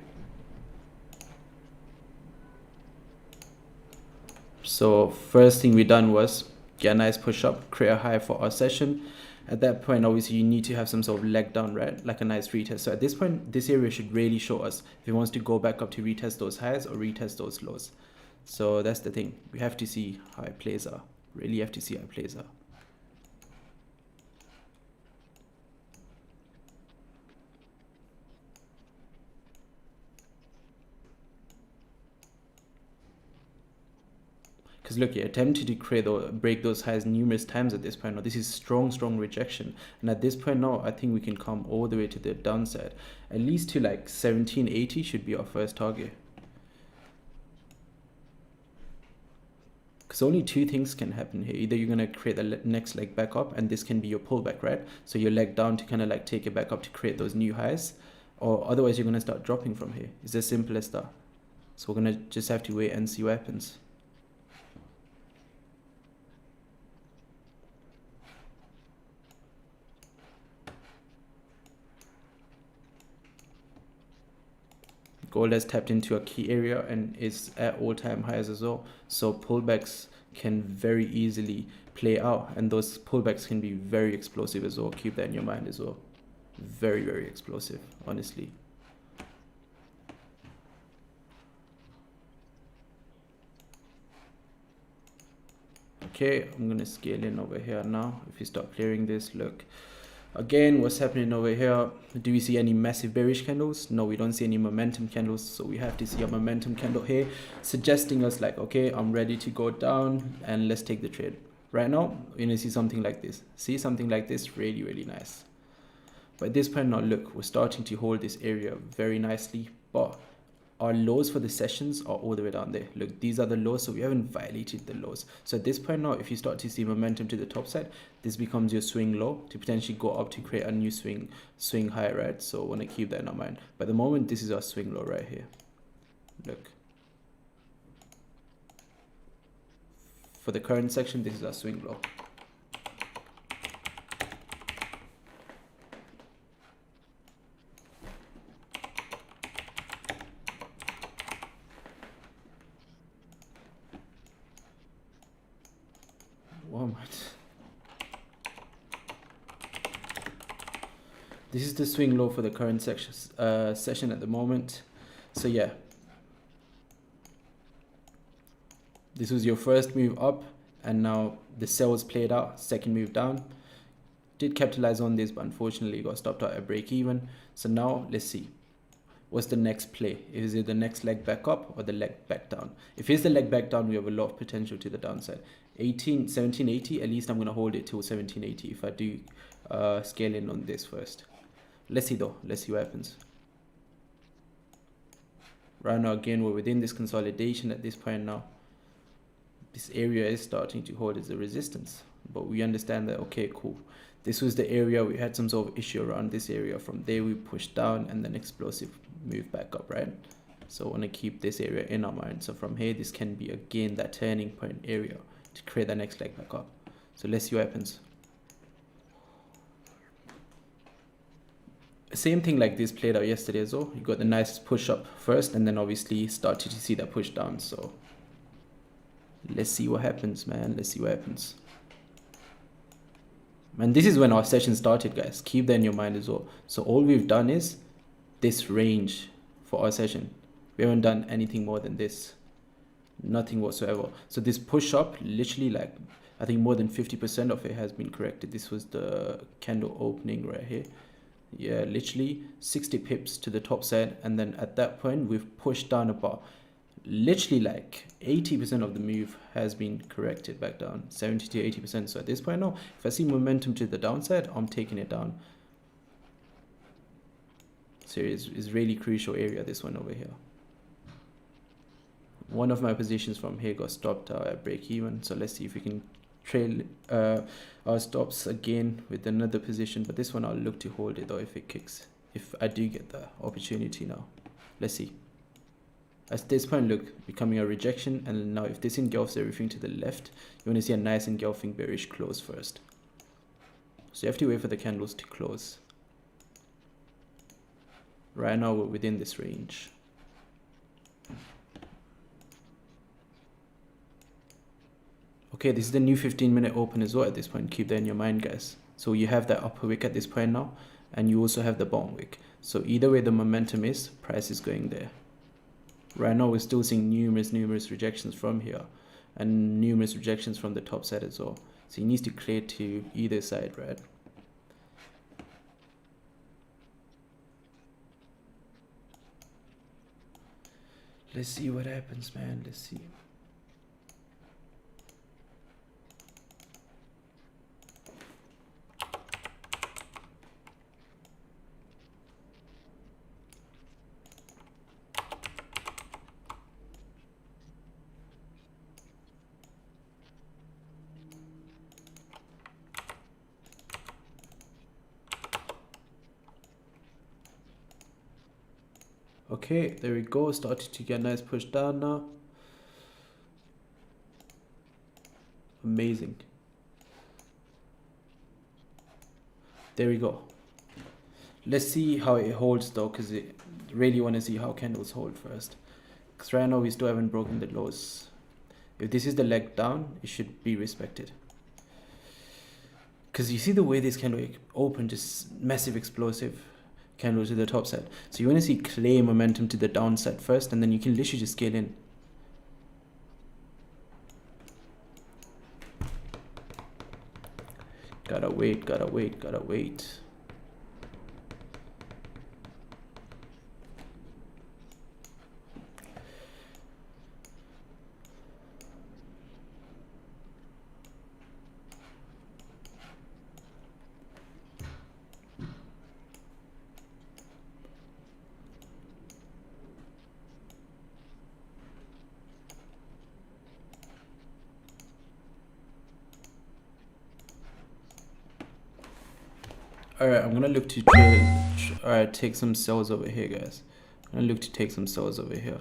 So first thing we done was get a nice push up, create a high for our session. At that point, obviously you need to have some sort of leg down, right? Like a nice retest. So at this point, this area should really show us if it wants to go back up to retest those highs or retest those lows. So that's the thing. We have to see how it plays out. Really have to see how it plays out. Because look, you attempted to create or break those highs numerous times at this point. Now this is strong rejection, and at this point now I think we can come all the way to the downside. At least to like 1780 should be our first target. Because only two things can happen here. Either you're going to create the next leg back up, and this can be your pullback, right? So your leg down to kind of like take it back up to create those new highs, or otherwise you're going to start dropping from here. It's as simple as that. So we're going to just have to wait and see what happens. Gold has tapped into a key area and is at all-time highs as well. So pullbacks can very easily play out, and those pullbacks can be very explosive as well. Keep that in your mind as well. Very explosive, honestly. Okay, I'm gonna scale in over here now. If you start clearing this, look. Again, what's happening over here? Do we see any massive bearish candles? No, we don't see any momentum candles. So we have to see a momentum candle here, suggesting us like, okay, I'm ready to go down and let's take the trade. Right now, you're gonna see something like this. See something like this, really nice. But at this point now, look, we're starting to hold this area very nicely, but our lows for the sessions are all the way down there. Look, these are the lows, so we haven't violated the lows. So at this point now, if you start to see momentum to the top side, this becomes your swing low to potentially go up to create a new swing high, right? So I want to keep that in our mind. But at the moment, this is our swing low right here. Look. For the current section, this is our swing low. One minute. This is the swing low for the current session at the moment. So yeah, this was your first move up, and now the sell was played out. Second move down. Did capitalize on this, but unfortunately got stopped out at break even. So now let's see. What's the next play? Is it the next leg back up or the leg back down? If it's the leg back down, we have a lot of potential to the downside. 1780, at least I'm going to hold it till 1780 if I do scale in on this first. Let's see though. Let's see what happens. Right now, again, we're within this consolidation at this point now. This area is starting to hold as a resistance, but we understand that, okay, cool. This was the area we had some sort of issue around this area. From there, we pushed down and then explosive move back up, right? So I want to keep this area in our mind. So from here, this can be again that turning point area to create the next leg back up. So let's see what happens. Same thing like this played out yesterday as well. You got the nice push up first and then obviously started to see that push down. So let's see what happens, man. Let's see what happens. And this is when our session started, guys. Keep that in your mind as well. So all we've done is this range for our session. We haven't done anything more than this. Nothing whatsoever. So this push up, literally like, I think more than 50% of it has been corrected. This was the candle opening right here. Yeah, literally 60 pips to the top side. And then at that point, we've pushed down about literally like 80% of the move has been corrected back down, 70 to 80%. So at this point now, if I see momentum to the downside, I'm taking it down. So it's really crucial area, this one over here. One of my positions from here got stopped out at break even. So let's see if we can trail our stops again with another position. But this one I'll look to hold it though if it kicks, if I do get the opportunity now. Let's see. At this point, look, becoming a rejection, and now if this engulfs everything to the left, you want to see a nice engulfing bearish close first. So you have to wait for the candles to close. Right now, we're within this range. Okay, this is the new 15-minute open as well at this point. Keep that in your mind, guys. So you have that upper wick at this point now, and you also have the bottom wick. So either way the momentum is, price is going there. Right now, we're still seeing numerous rejections from here and numerous rejections from the top side as well. So he needs to clear to either side, right? Let's see what happens, man. Let's see. Okay, there we go. Started to get a nice push down now. Amazing. There we go. Let's see how it holds though, because I really want to see how candles hold first. Because right now we still haven't broken the lows. If this is the leg down, it should be respected. Because you see the way this candle opened, just massive explosive candle to the top side. So you want to see clear momentum to the downside first, and then you can literally just scale in. Gotta wait, gotta wait, gotta wait. Alright, I'm gonna look to alright, take some sells over here, guys. I'm gonna look to take some sells over here.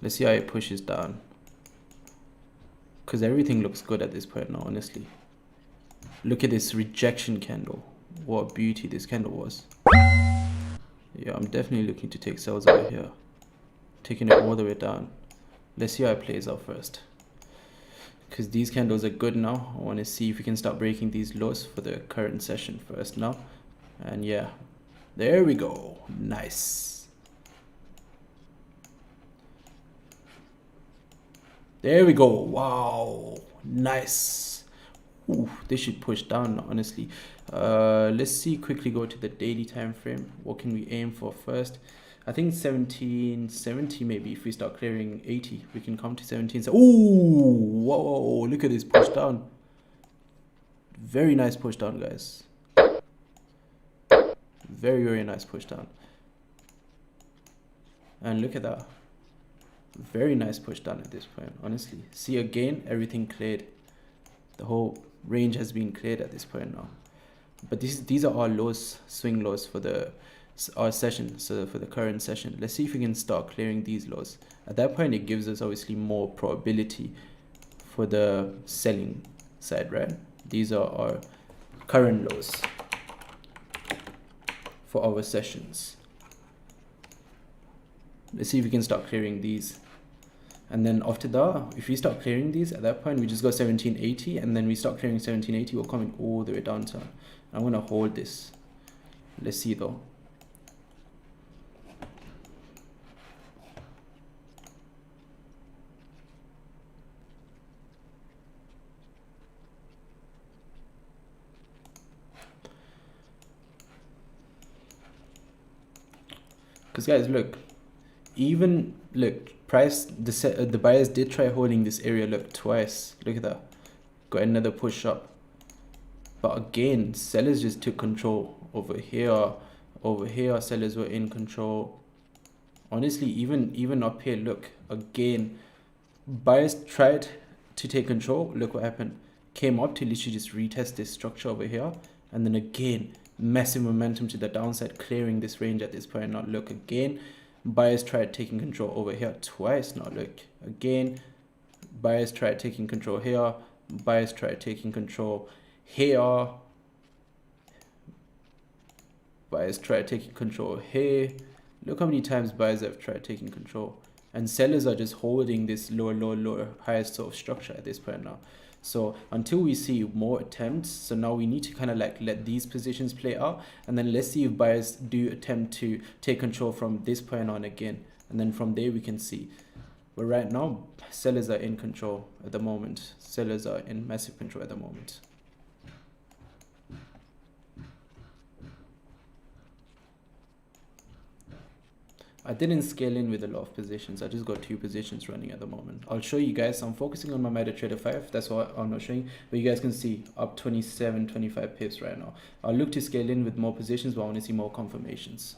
Let's see how it pushes down. Because everything looks good at this point now, honestly. Look at this rejection candle. What a beauty this candle was. Yeah, I'm definitely looking to take sells over here. Taking it all the way down. Let's see how it plays out first. because these candles are good now. I want to see if we can start breaking these lows for the current session first now. And yeah, there we go. Nice. There we go. Wow, nice. Ooh, this should push down, honestly. Let's see, quickly go to the daily time frame. What can we aim for first? I think 1770 maybe. If we start clearing 80, we can come to 17. Ooh, whoa, look at this push down. Very nice push down, guys. Very, very nice push down. And look at that. Very nice push down at this point, honestly. See, again, everything cleared. The whole range has been cleared at this point now. But these are our lows, swing lows for our session, so for the current session. Let's see if we can start clearing these lows. At that point, it gives us obviously more probability for the selling side, right? These are our current lows for our sessions. Let's see if we can start clearing these. And then after that, if we start clearing these, at that point we just go 1780, and then we start clearing 1780, we're coming all the way down to. I'm gonna hold this. Let's see though. Because guys, look, even look, price, the buyers did try holding this area, look, twice. Look at that, got another push up. But again, sellers just took control over here. Over here, sellers were in control. Honestly, even up here, look, again, buyers tried to take control. Look what happened. Came up to literally just retest this structure over here. And then again, massive momentum to the downside, clearing this range at this point. Now look, again, buyers tried taking control over here twice. Now look, again, buyers tried taking control here. Buyers tried taking control here. Buyers tried taking control here. Look how many times buyers have tried taking control, and sellers are just holding this lower highest sort of structure at this point now. So until we see more attempts, so now we need to kind of like let these positions play out, and then let's see if buyers do attempt to take control from this point on again, and then from there we can see. But right now, sellers are in control at the moment. Sellers are in massive control at the moment. I didn't scale in with a lot of positions. I just got 2 positions running at the moment. I'll show you guys. I'm focusing on my MetaTrader 5. That's what I'm not showing. But you guys can see up 27, 25 pips right now. I'll look to scale in with more positions, but I want to see more confirmations.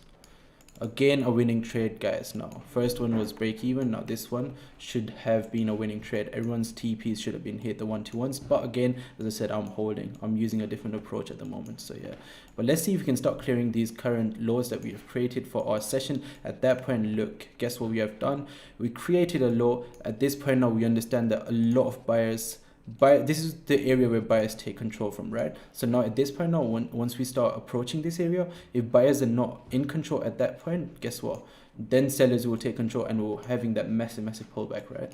Again, a winning trade, guys. Now, first one was break even. Now this one should have been a winning trade. Everyone's TPs should have been hit, the 1-to-1s. But again, as I said, I'm holding. I'm using a different approach at the moment. So yeah, but let's see if we can start clearing these current lows that we have created for our session. At that point, look, guess what we have done? We created a low. At this point now, we understand that a lot of buyers this is the area where buyers take control from, right? So now at this point now, once we start approaching this area, if buyers are not in control at that point, guess what? Then sellers will take control and we're having that massive pullback, right?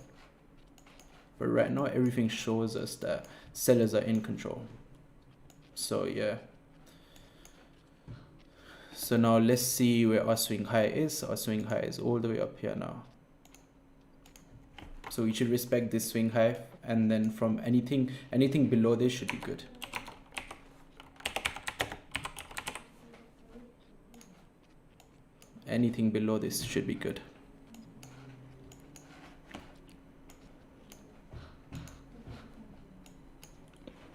But right now, everything shows us that sellers are in control. So yeah. So now let's see where our swing high is. Our swing high is all the way up here now. So we should respect this swing high, and then from anything below this should be good. Anything below this should be good.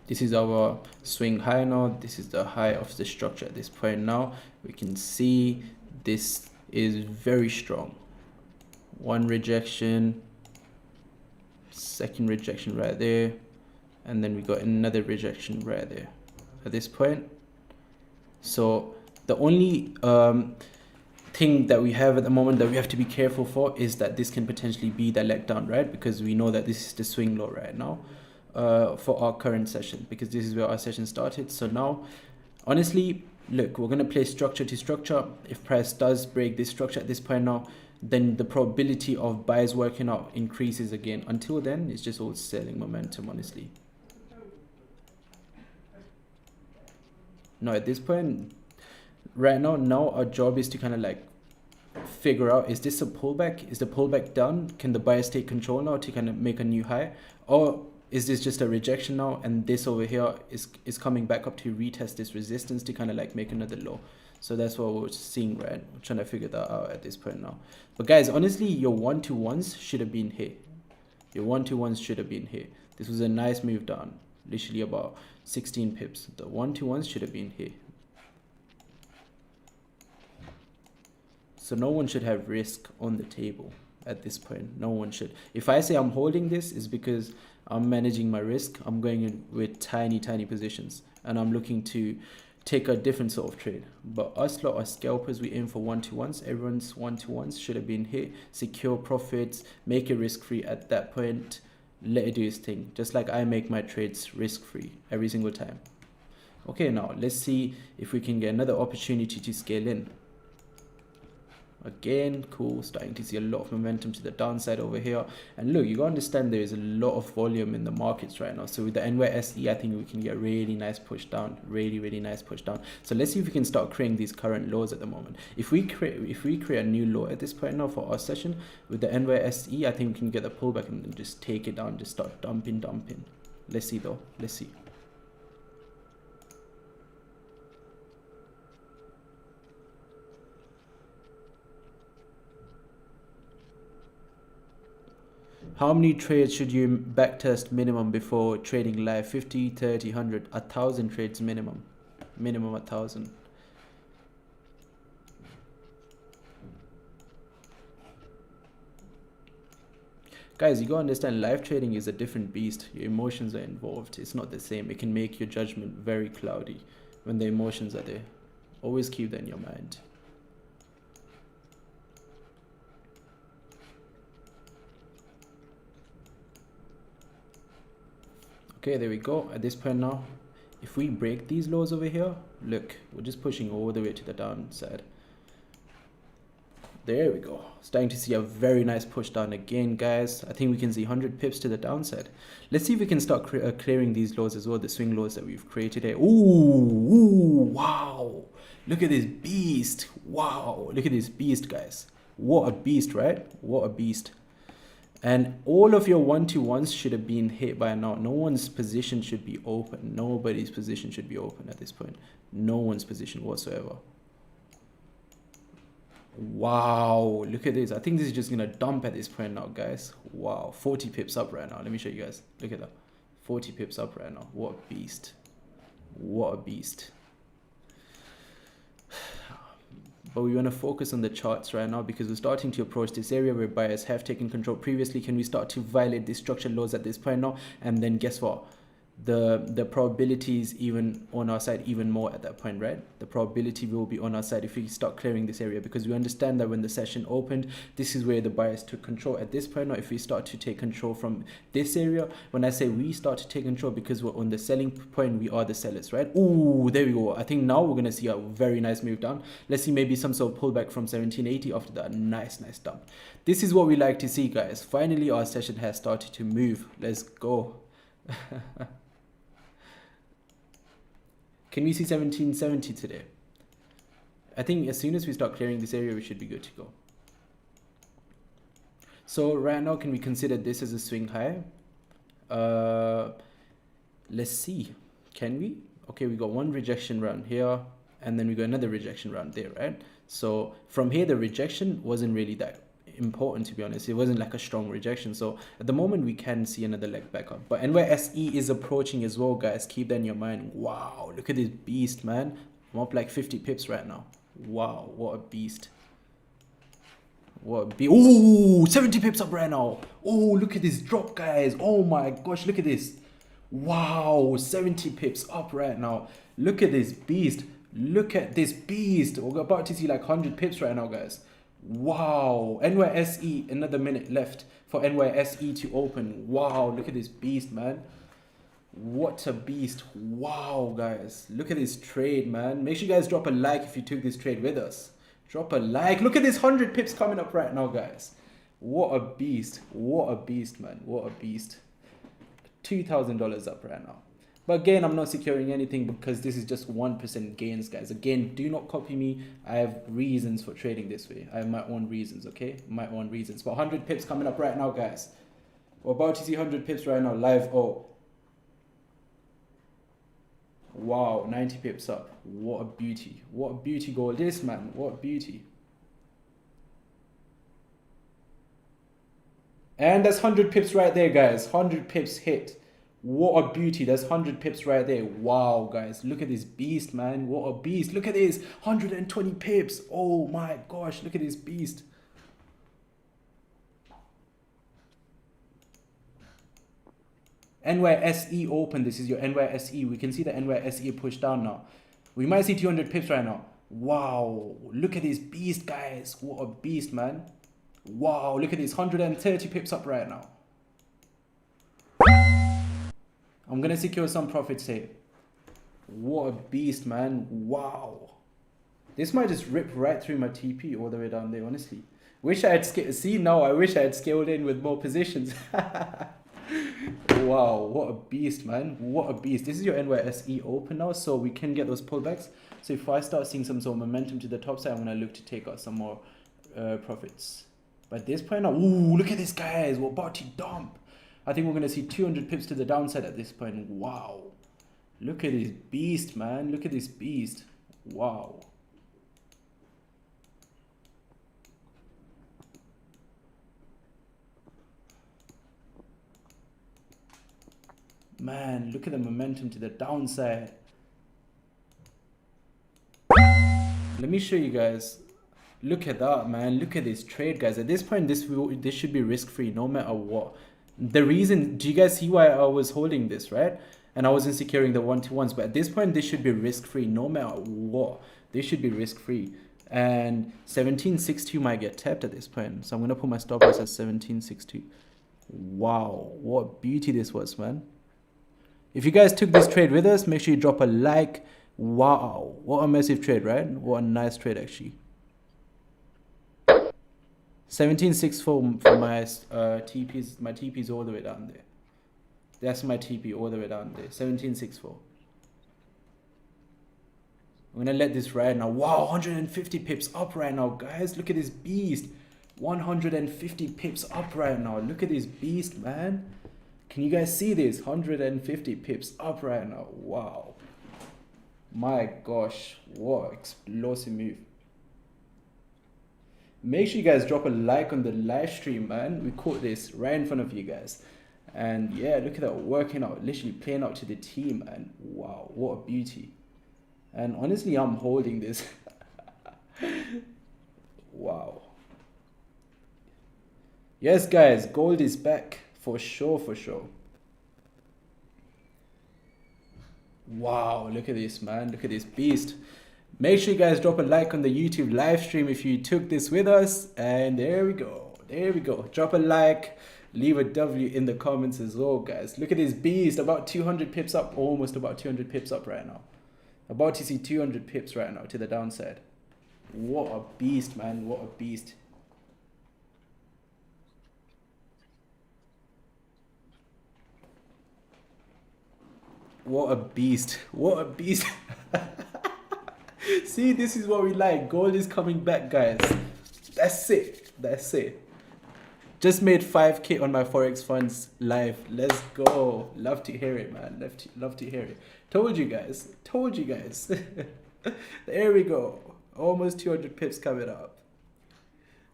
This is our swing high now. This is the high of the structure at this point now. We can see this is very strong. One rejection, second rejection right there, and then we got another rejection right there at this point. So the only thing that we have at the moment that we have to be careful for is that this can potentially be the leg down, right? Because we know that this is the swing low right now for our current session, because this is where our session started. So now, honestly, look, we're going to play structure to structure. If price does break this structure at this point now, then the probability of buyers working out increases again. Until then, it's just all selling momentum, honestly. No, at this point, right now our job is to kind of like figure out, is this a pullback? Is the pullback done? Can the buyers take control now to kind of make a new high? Or is this just a rejection now, and this over here is coming back up to retest this resistance to kind of like make another low? So that's what we're seeing, right? We're trying to figure that out at this point now. But guys, honestly, your 1-to-1s should have been here. Your 1-to-1s should have been here. This was a nice move down, literally about 16 pips. The 1-to-1s should have been here. So no one should have risk on the table at this point. No one should. If I say I'm holding this, it's because I'm managing my risk. I'm going in with tiny positions, and I'm looking to take a different sort of trade. But us lot as scalpers, we aim for 1-to-1s. Everyone's 1-to-1s should have been hit. Secure profits, make it risk-free at that point. Let it do its thing. Just like I make my trades risk-free every single time. Okay, now let's see if we can get another opportunity to scale in. Again, cool, starting to see a lot of momentum to the downside over here. And look, you gotta understand there is a lot of volume in the markets right now. So with the NYSE, I think we can get a really nice push down, really nice push down. So let's see if we can start creating these current lows at the moment. If we create a new low at this point now for our session with the NYSE, I think we can get the pullback and then just take it down, just start dumping. Let's see though, let's see. How many trades should you backtest minimum before trading live? 50, 30, 100, 1,000 trades minimum. Minimum 1,000. Guys, you gotta understand, live trading is a different beast. Your emotions are involved. It's not the same. It can make your judgment very cloudy when the emotions are there. Always keep that in your mind. Okay, there we go. At this point now, if we break these lows over here, look, we're just pushing all the way to the downside. There we go. Starting to see a very nice push down again, guys. I think we can see 100 pips to the downside. Let's see if we can start clearing these lows as well, the swing lows that we've created here. Ooh, wow. Look at this beast. Wow, look at this beast, guys. What a beast, right? What a beast. And all of your 1-to-1s should have been hit by now. No one's position should be open. Nobody's position should be open at this point. No one's position whatsoever. Wow, look at this. I think this is just gonna dump at this point now, guys. Wow, 40 pips up right now. Let me show you guys. Look at that. 40 pips up right now. What a beast. What a beast. But we want to focus on the charts right now because we're starting to approach this area where buyers have taken control previously. Can we start to violate these structural lows at this point now? And then guess what? The probability is even on our side even more at that point, right? The probability will be on our side if we start clearing this area, because we understand that when the session opened, this is where the buyers took control. At this point now, if we start to take control from this area, when I say we start to take control, because we're on the selling point, we are the sellers, right? Ooh, there we go. I think now we're going to see a very nice move down. Let's see maybe some sort of pullback from 1780 after that nice dump. This is what we like to see, guys. Finally, our session has started to move. Let's go. Can we see 1770 today? I think as soon as we start clearing this area, we should be good to go. So right now, can we consider this as a swing high? Let's see. Can we? Okay, we got one rejection round here, and then we got another rejection round there, right? So from here, the rejection wasn't really that important, to be honest. It wasn't like a strong rejection. So at the moment, we can see another leg back up. But NYSE is approaching as well, guys. Keep that in your mind. Wow, look at this beast, man. I'm up like 50 pips right now. Wow, what a beast. What a beast. Ooh, 70 pips up right now. Oh, look at this drop, guys. Oh my gosh, look at this. Wow, 70 pips up right now. Look at this beast. Look at this beast. We're about to see like 100 pips right now, guys. Wow, NYSE, another minute left for NYSE to open. Wow, look at this beast, man. What a beast. Wow, guys, look at this trade, man. Make sure you guys drop a like if you took this trade with us. Drop a like. Look at this 100 pips coming up right now, guys. What a beast. What a beast, man. What a beast. $2,000 up right now. But again, I'm not securing anything because this is just 1% gains, guys. Again, do not copy me. I have reasons for trading this way. I have my own reasons, okay? My own reasons. But 100 pips coming up right now, guys. We're about to see 100 pips right now live. Oh. Wow, 90 pips up. What a beauty. What a beauty gold is, man. What a beauty. And that's 100 pips right there, guys. 100 pips hit. What a beauty. That's 100 pips right there. Wow, guys. Look at this beast, man. What a beast. Look at this. 120 pips. Oh my gosh. Look at this beast. NYSE open. This is your NYSE. We can see the NYSE push down now. We might see 200 pips right now. Wow. Look at this beast, guys. What a beast, man. Wow. Look at this. 130 pips up right now. I'm going to secure some profits here. What a beast, man. Wow. This might just rip right through my TP all the way down there, honestly. Wish I had see now, I wish I had scaled in with more positions. Wow, what a beast, man. What a beast. This is your NYSE open now, so we can get those pullbacks. So if I start seeing some sort of momentum to the top side, I'm going to look to take out some more profits. But at this point now, ooh, look at this, guys. We're about to dump. I think we're going to see 200 pips to the downside at this point. Wow. Look at this beast, man. Look at this beast. Wow. Man, look at the momentum to the downside. Let me show you guys. Look at that, man. Look at this trade, guys. At this point, this should be risk-free no matter what. The reason, do you guys see why I was holding this, right? And I wasn't securing the 1-to-1s, but at this point, this should be risk-free no matter what. This should be risk-free. And 1762 might get tapped at this point. So I'm going to put my stop loss at 1762. Wow, what beauty this was, man. If you guys took this trade with us, make sure you drop a like. Wow, what a massive trade, right? What a nice trade, actually. 1764 for my TPs. My TP's all the way down there. That's my TP all the way down there. 1764. I'm gonna let this ride now. Wow, 150 pips up right now, guys. Look at this beast. 150 pips up right now. Look at this beast, man. Can you guys see this? 150 pips up right now. Wow. My gosh, what explosive move. Make sure you guys drop a like on the live stream, man. We caught this right in front of you guys. And yeah, look at that working out, literally playing out to the team, man. Wow, what a beauty. And honestly, I'm holding this. Wow. Yes, guys, gold is back. For sure, for sure. Wow, look at this, man. Look at this beast. Make sure you guys drop a like on the YouTube live stream if you took this with us. And there we go. There we go. Drop a like. Leave a W in the comments as well, guys. Look at this beast. About 200 pips up. Almost about 200 pips up right now. About to see 200 pips right now to the downside. What a beast, man. What a beast. What a beast. What a beast. See, this is what we like. Gold is coming back, guys. That's it. That's it. Just made 5K on my Forex funds live. Let's go. Love to hear it, man. Love to hear it. Told you guys. Told you guys. There we go. Almost 200 pips coming up.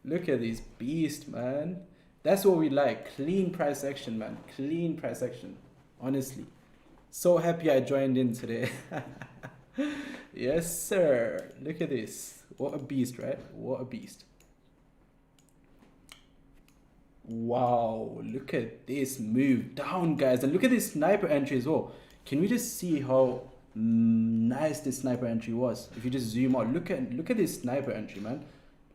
Look at this beast, man. That's what we like. Clean price action, man. Clean price action. Honestly. So happy I joined in today. Yes, sir. Look at this. What a beast, right? What a beast. Wow. Look at this move down, guys. And look at this sniper entry as well. Can we just see how nice this sniper entry was? If you just zoom out, look at this sniper entry, man.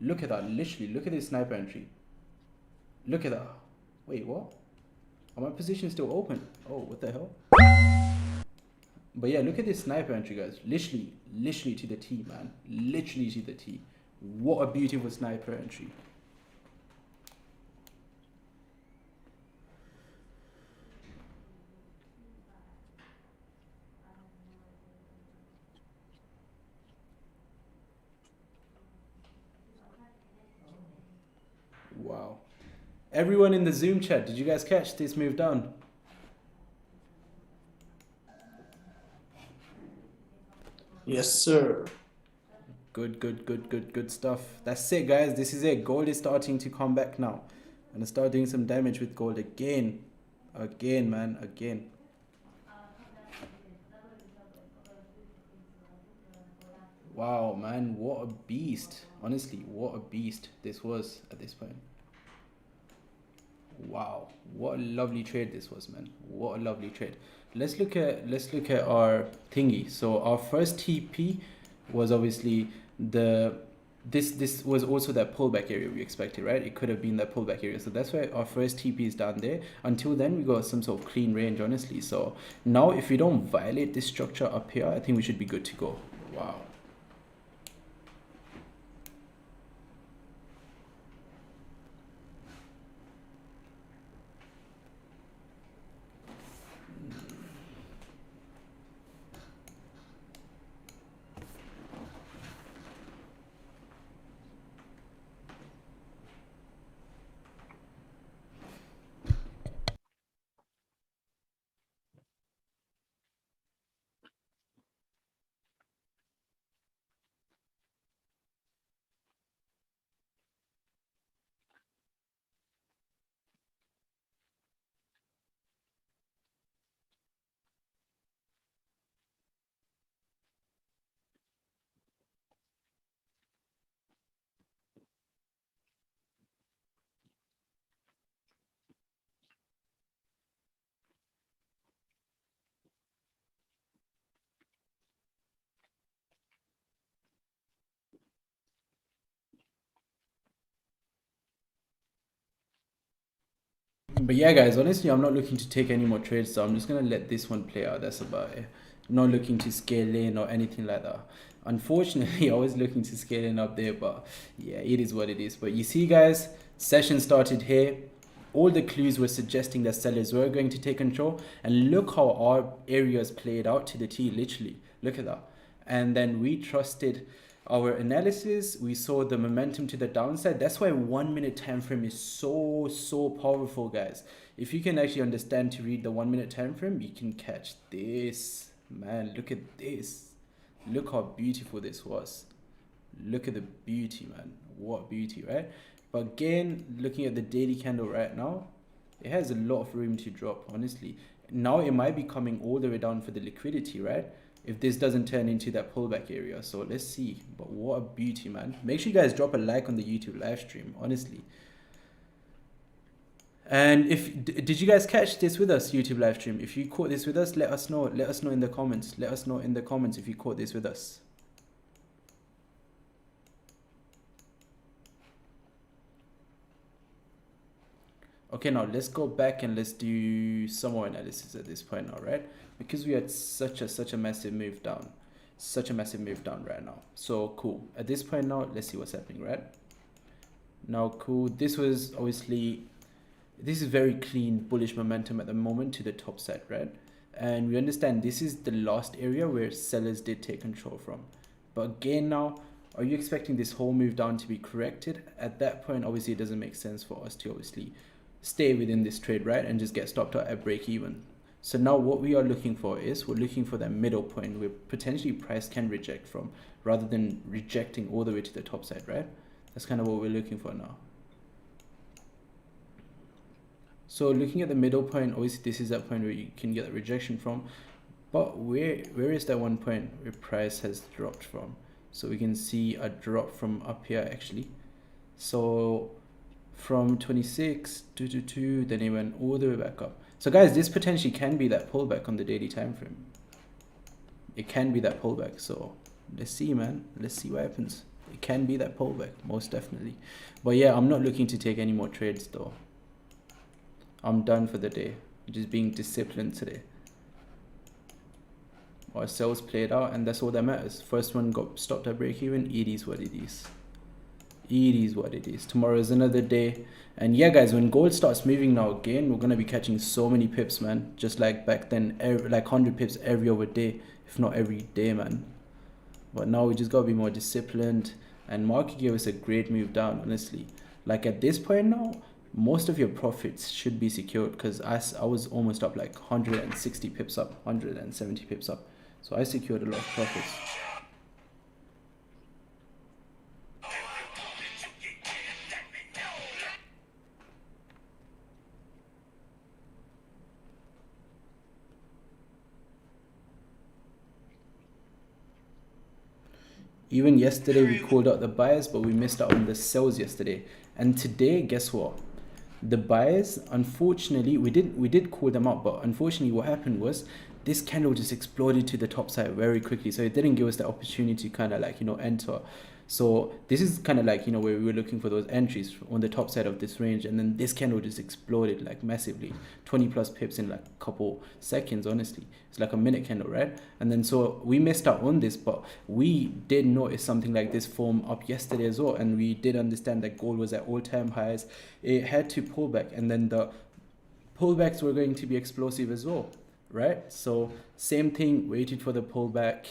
Look at that. Literally, look at this sniper entry. Look at that. Wait, what? Are my positions still open? Oh, what the hell? But yeah, look at this sniper entry, guys. Literally to the T, man. Literally to the T. What a beautiful sniper entry. Wow. Everyone in the Zoom chat, did you guys catch this move down? Yes, sir. Good stuff. That's it, guys. This is it. Gold is starting to come back now. I'm gonna start doing some damage with gold again. Again, man. Again. Wow, man. What a beast. Honestly, what a beast this was at this point. Wow, what a lovely trade this was, man. What a lovely trade. Let's look at our thingy. So our first TP was obviously this was also that pullback area we expected, right? It could have been that pullback area. So that's why our first TP is down there. Until then, we got some sort of clean range, honestly. So now if we don't violate this structure up here, I think we should be good to go. Wow. But yeah, guys, honestly, I'm not looking to take any more trades, so I'm just gonna let this one play out. That's about it. Not looking to scale in or anything like that. Unfortunately, I was looking to scale in up there, but yeah, it is what it is. But you see, guys, session started here. All the clues were suggesting that sellers were going to take control, and look how our areas played out to the T. Literally, look at that. And then we trusted our analysis. We saw the momentum to the downside. That's why 1 minute time frame is so powerful, guys. If you can actually understand to read the 1 minute time frame, you can catch this. Man, look at this. Look how beautiful this was. Look at the beauty, man. What beauty, right? But again, looking at the daily candle right now, it has a lot of room to drop, honestly. Now it might be coming all the way down for the liquidity, right? If this doesn't turn into that pullback area. So let's see. But what a beauty, man. Make sure you guys drop a like on the YouTube live stream, honestly. And if did you guys catch this with us, YouTube live stream? If you caught this with us, let us know. Let us know in the comments. Let us know in the comments if you caught this with us. Okay, now let's go back and let's do some more analysis at this point now, right? Because we had such a massive move down. Such a massive move down right now. So cool. At this point now, let's see what's happening, right? Now cool. This was obviously, this is very clean bullish momentum at the moment to the top side, right? And we understand this is the last area where sellers did take control from. But again now, are you expecting this whole move down to be corrected? At that point, obviously it doesn't make sense for us to obviously stay within this trade, right, and just get stopped out at break even. So now what we are looking for is we're looking for that middle point where potentially price can reject from, rather than rejecting all the way to the top side, right? That's kind of what we're looking for now. So looking at the middle point, obviously this is that point where you can get a rejection from, but where is that one point where price has dropped from? So we can see a drop from up here actually. So from 26 to then it went all the way back up. So guys, this potentially can be that pullback on the daily time frame. It can be that pullback. So let's see, man. Let's see what happens. It can be that pullback, most definitely. But yeah, I'm not looking to take any more trades though. I'm done for the day. Just being disciplined today. Our sales played out, and that's all that matters. First one got stopped at break even. It is what it is. It is what it is. Tomorrow is another day. And yeah, guys, when gold starts moving now again, we're going to be catching so many pips, man. Just like back then, like 100 pips every other day, if not every day, man. But now we just got to be more disciplined. And market gave us a great move down, honestly. Like at this point now, most of your profits should be secured because I was almost up like 160 pips up, 170 pips up. So I secured a lot of profits. Even yesterday we called out the buyers, but we missed out on the sells yesterday. And today, guess what? The buyers, unfortunately, we did call them out, but unfortunately what happened was this candle just exploded to the top side very quickly. So it didn't give us the opportunity to kind of like, enter. So this is kind of like, where we were looking for those entries on the top side of this range. And then this candle just exploded like massively, 20 plus pips in like a couple seconds, honestly. It's like a minute candle, right? And then so we missed out on this, but we did notice something like this form up yesterday as well. And we did understand that gold was at all-time highs. It had to pull back, and then the pullbacks were going to be explosive as well, right? So same thing, waited for the pullback.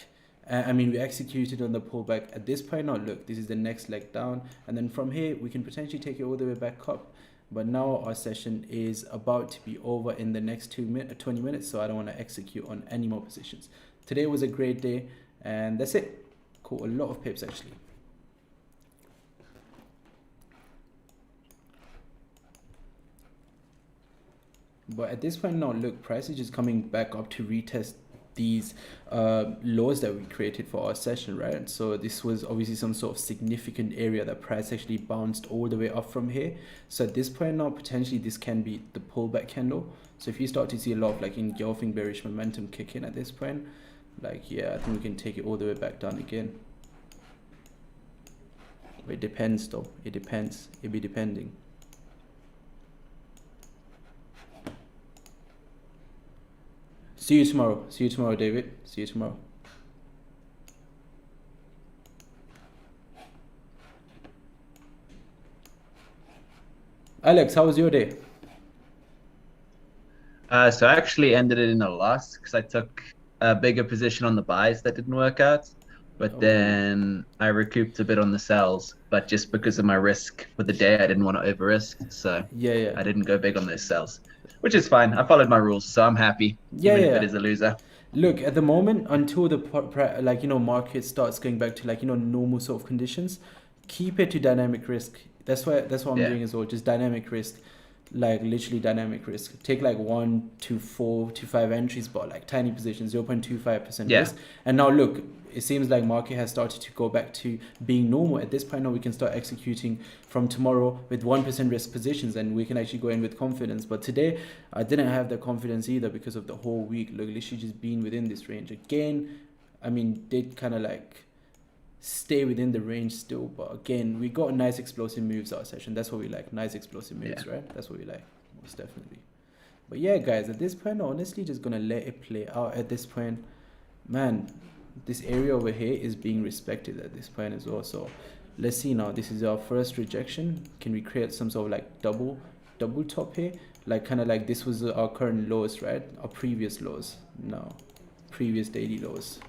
We executed on the pullback. At this point now, look, this is the next leg down, and then from here we can potentially take it all the way back up. But now our session is about to be over in the next 20 minutes, so I don't want to execute on any more positions. Today was a great day, and that's it. Caught a lot of pips actually. But at this point now, look, price is just coming back up to retest these lows that we created for our session, right? So this was obviously some sort of significant area that price actually bounced all the way up from here. So at this point now, potentially this can be the pullback candle. So if you start to see a lot of like engulfing bearish momentum kick in at this point, like, yeah, I think we can take it all the way back down again. But it depends though, it depends, it be depending. See you tomorrow, David. See you tomorrow. Alex, how was your day? So I actually ended it in a loss because I took a bigger position on the buys that didn't work out. But then I recouped a bit on the sells. But just because of my risk for the day, I didn't want to over risk. So Yeah. I didn't go big on those sells, which is fine. I followed my rules, so I'm happy, even if it is a loser. Look, at the moment, until the market starts going back to normal sort of conditions, keep it to dynamic risk. That's what I'm doing as well. Just dynamic risk, like literally dynamic risk. Take like 1 to 4 to 5 entries, but like tiny positions, 0.25% risk. And now look, it seems like market has started to go back to being normal. At this point now, we can start executing from tomorrow with 1% risk positions, and we can actually go in with confidence. But today I didn't have the confidence either because of the whole week. Look, literally just being within this range again. Did kind of like stay within the range still, but again, we got nice explosive moves our session. That's what we like, nice explosive moves, right? That's what we like, most definitely. But yeah, guys, at this point, honestly, just gonna let it play out. At this point, man, this area over here is being respected at this point as well. So let's see now. This is our first rejection. Can we create some sort of like double top here? Like kind of like this was our current lows, right? Our previous lows. No, previous daily lows.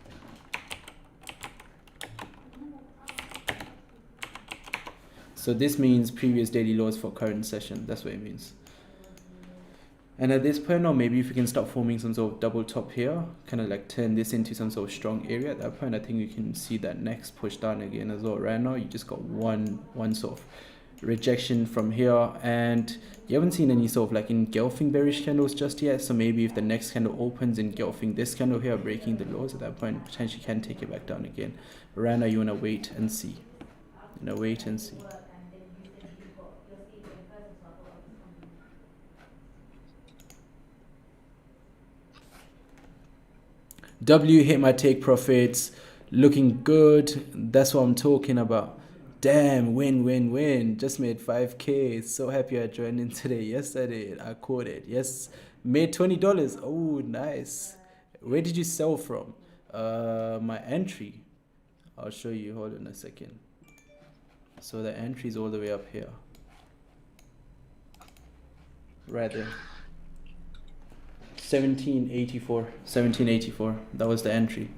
So this means previous daily lows for current session. That's what it means. And at this point now, maybe if we can start forming some sort of double top here, kind of like turn this into some sort of strong area, at that point I think we can see that next push down again as well. Right now you just got one sort of rejection from here, and you haven't seen any sort of like engulfing bearish candles just yet. So maybe if the next candle opens engulfing this candle here, breaking the lows, at that point potentially can take it back down again. But right now you want to wait and see. Wait and see. W hit my take profits, looking good. That's what I'm talking about. Damn, win. Just made 5K. So happy I joined in today. Yesterday I caught it. Yes, made $20. Oh, nice. Where did you sell from? My entry. I'll show you. Hold on a second. So the entry is all the way up here. Right there. 1784. 1784. That was the entry.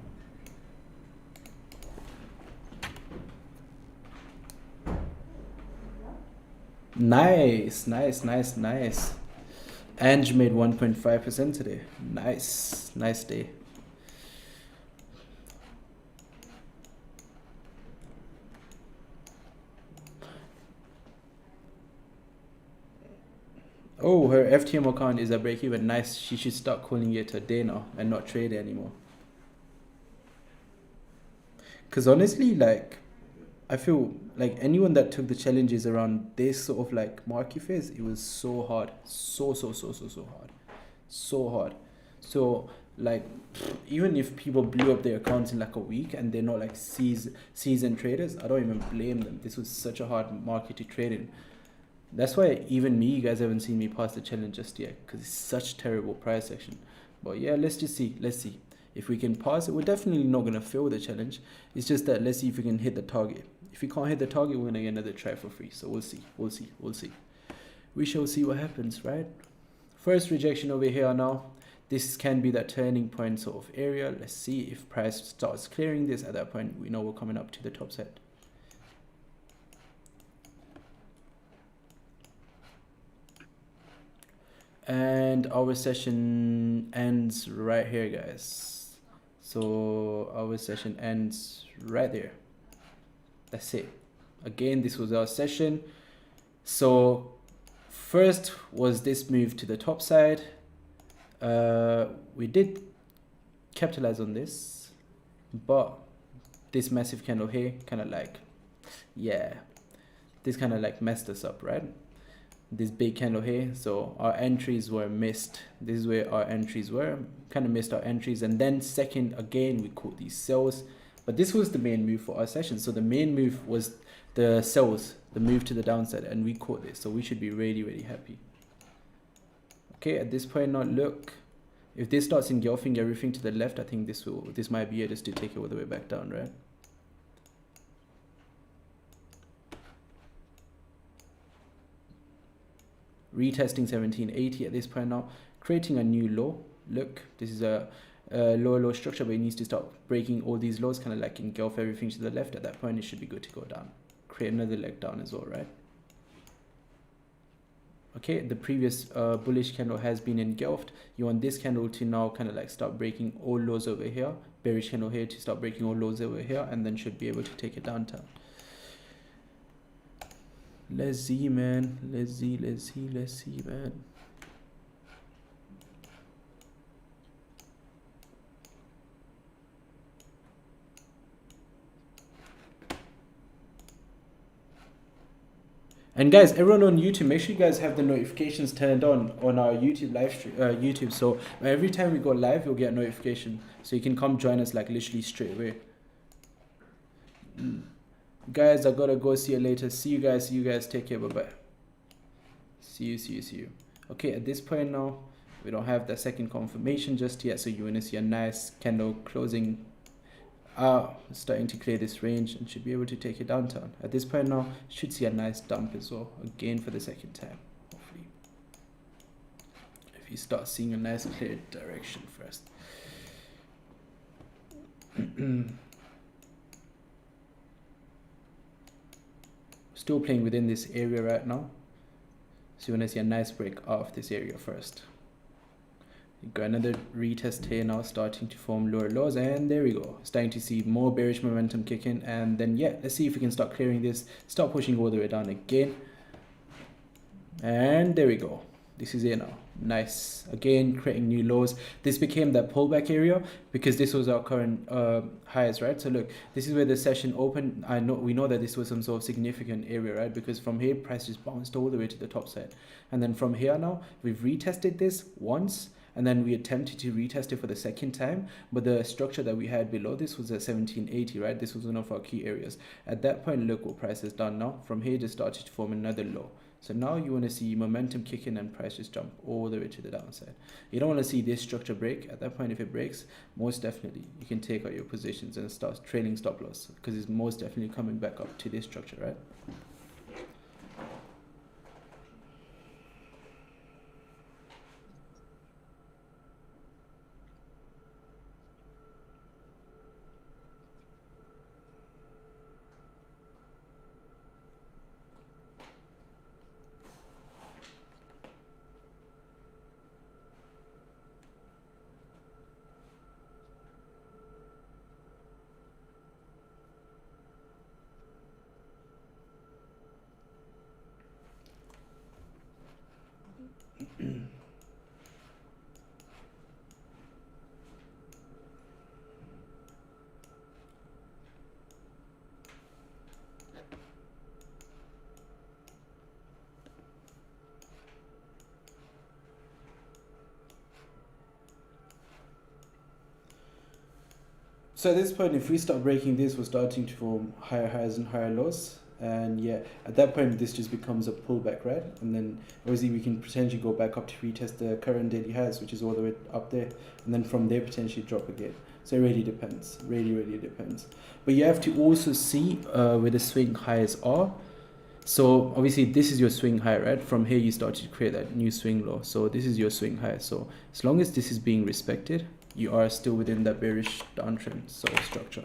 Nice, nice, nice, nice. Ange made 1.5% today. Nice, nice day. Oh, her Ftmo account is a break even. Nice. She should start calling it a day now and not trade anymore. Because honestly, like, I feel like anyone that took the challenges around this sort of like market phase, it was so hard. So hard. So hard. So like, even if people blew up their accounts in like a week and they're not like seasoned traders, I don't even blame them. This was such a hard market to trade in. That's why even me, you guys haven't seen me pass the challenge just yet, because it's such terrible price action. But yeah, let's just see. Let's see. If we can pass it, we're definitely not going to fail the challenge. It's just that let's see if we can hit the target. If we can't hit the target, we're going to get another try for free. So we'll see. We'll see. We'll see. We shall see what happens, right? First rejection over here now. This can be that turning point sort of area. Let's see if price starts clearing this. At that point, we know we're coming up to the top side. And our session ends right here, guys. So our session ends right there. That's it. Again, this was our session. So first was this move to the top side. We did capitalize on this, but this massive candle here kind of like, yeah, this kind of like messed us up, right? This big candle here, so our entries were missed. This is where our entries were, kind of missed our entries. And then second, again, we caught these sells, but this was the main move for our session. So the main move was the sells, the move to the downside, and we caught this, so we should be really happy. Okay, at this point now, look, if this starts engulfing everything to the left, I think this might be it, just to take it all the way back down, right? Retesting 1780 at this point now, creating a new low. Look, this is a lower structure, but it needs to start breaking all these lows, kind of like engulf everything to the left. At that point, it should be good to go down. Create another leg down as well, right? Okay, the previous bullish candle has been engulfed. You want this candle to now kind of like start breaking all lows over here. Bearish candle here to start breaking all lows over here, and then should be able to take it downtown. Let's see, man. Let's see, man. And guys, everyone on YouTube, make sure you guys have the notifications turned on our YouTube live stream, YouTube. So every time we go live, you'll get a notification. So you can come join us like literally straight away. Guys, I gotta go. See you later. See you guys. Take care. Bye bye. See you. Okay, at this point now, we don't have the second confirmation just yet. So you want to see a nice candle closing, starting to clear this range, and should be able to take it downtown. At this point now, should see a nice dump as well, again for the second time. Hopefully, if you start seeing a nice clear direction first. Still playing within this area right now, so you want to see a nice break off this area first. You got another retest here now, starting to form lower lows, and there we go, starting to see more bearish momentum kick in. And then yeah, let's see if we can start clearing this, start pushing all the way down again, and there we go. This is it now. Nice. Again, creating new lows. This became that pullback area because this was our current highs, right? So look, this is where the session opened. We know that this was some sort of significant area, right? Because from here, price just bounced all the way to the top side. And then from here now, we've retested this once, and then we attempted to retest it for the second time, but the structure that we had below this was at 1780, right? This was one of our key areas. At that point, look what price has done now. From here, just started to form another low. So now you want to see momentum kick in and price just jump all the way to the downside. You don't want to see this structure break. At that point, if it breaks, most definitely you can take out your positions and start trailing stop loss, because it's most definitely coming back up to this structure, right? So at this point, if we start breaking this, we're starting to form higher highs and higher lows. And yeah, at that point, this just becomes a pullback, right? And then obviously we can potentially go back up to retest the current daily highs, which is all the way up there. And then from there, potentially drop again. So it really depends, really depends. But you have to also see where the swing highs are. So obviously this is your swing high, right? From here, you start to create that new swing low. So this is your swing high. So as long as this is being respected, you are still within that bearish downtrend sort of structure.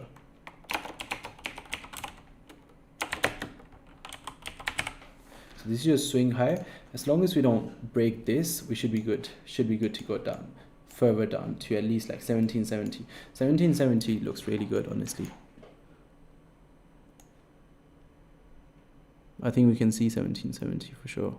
So this is your swing high. As long as we don't break this, we should be good. Should be good to go down, further down to at least like 1770. 1770 looks really good, honestly. I think we can see 1770 for sure.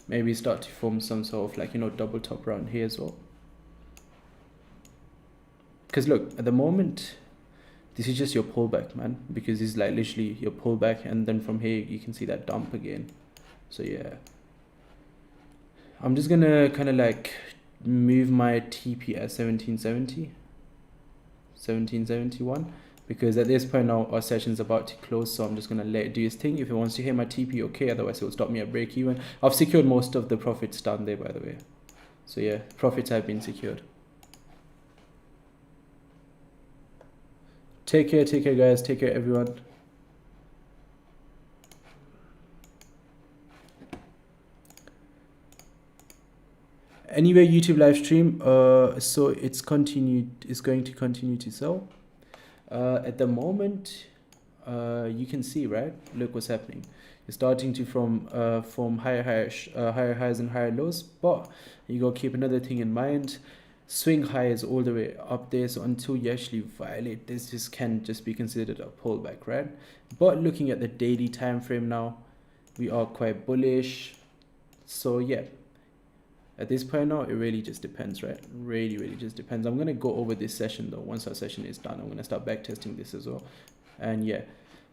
Maybe start to form some sort of like, you know, double top round here as well. Because look, at the moment, this is just your pullback, man. Because it's like literally your pullback, and then from here you can see that dump again. So yeah, I'm just gonna kind of like move my TP at 1770, 1771. Because at this point now our session's about to close, so I'm just gonna let it do its thing. If it wants to hit my TP, okay, otherwise it will stop me at break even. I've secured most of the profits down there, by the way. So yeah, profits have been secured. Take care guys, take care everyone. Anyway, YouTube live stream, so it's going to continue to sell. At the moment, you can see, right? Look what's happening. You're starting to form higher highs and higher lows, but you gotta keep another thing in mind. Swing high is all the way up there, so until you actually violate this, this can just be considered a pullback, right? But looking at the daily time frame now, we are quite bullish. So yeah, at this point now, it really just depends, right? Really just depends. I'm gonna go over this session though. Once our session is done, I'm gonna start backtesting this as well. And yeah,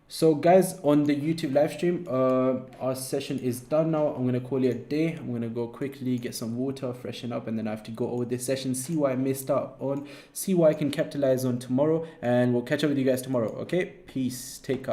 so guys, on the YouTube live stream, our session is done now. I'm gonna call it a day. I'm gonna go quickly get some water, freshen up, and then I have to go over this session, see what I missed out on, see what I can capitalize on tomorrow, and we'll catch up with you guys tomorrow. Okay, peace, take care.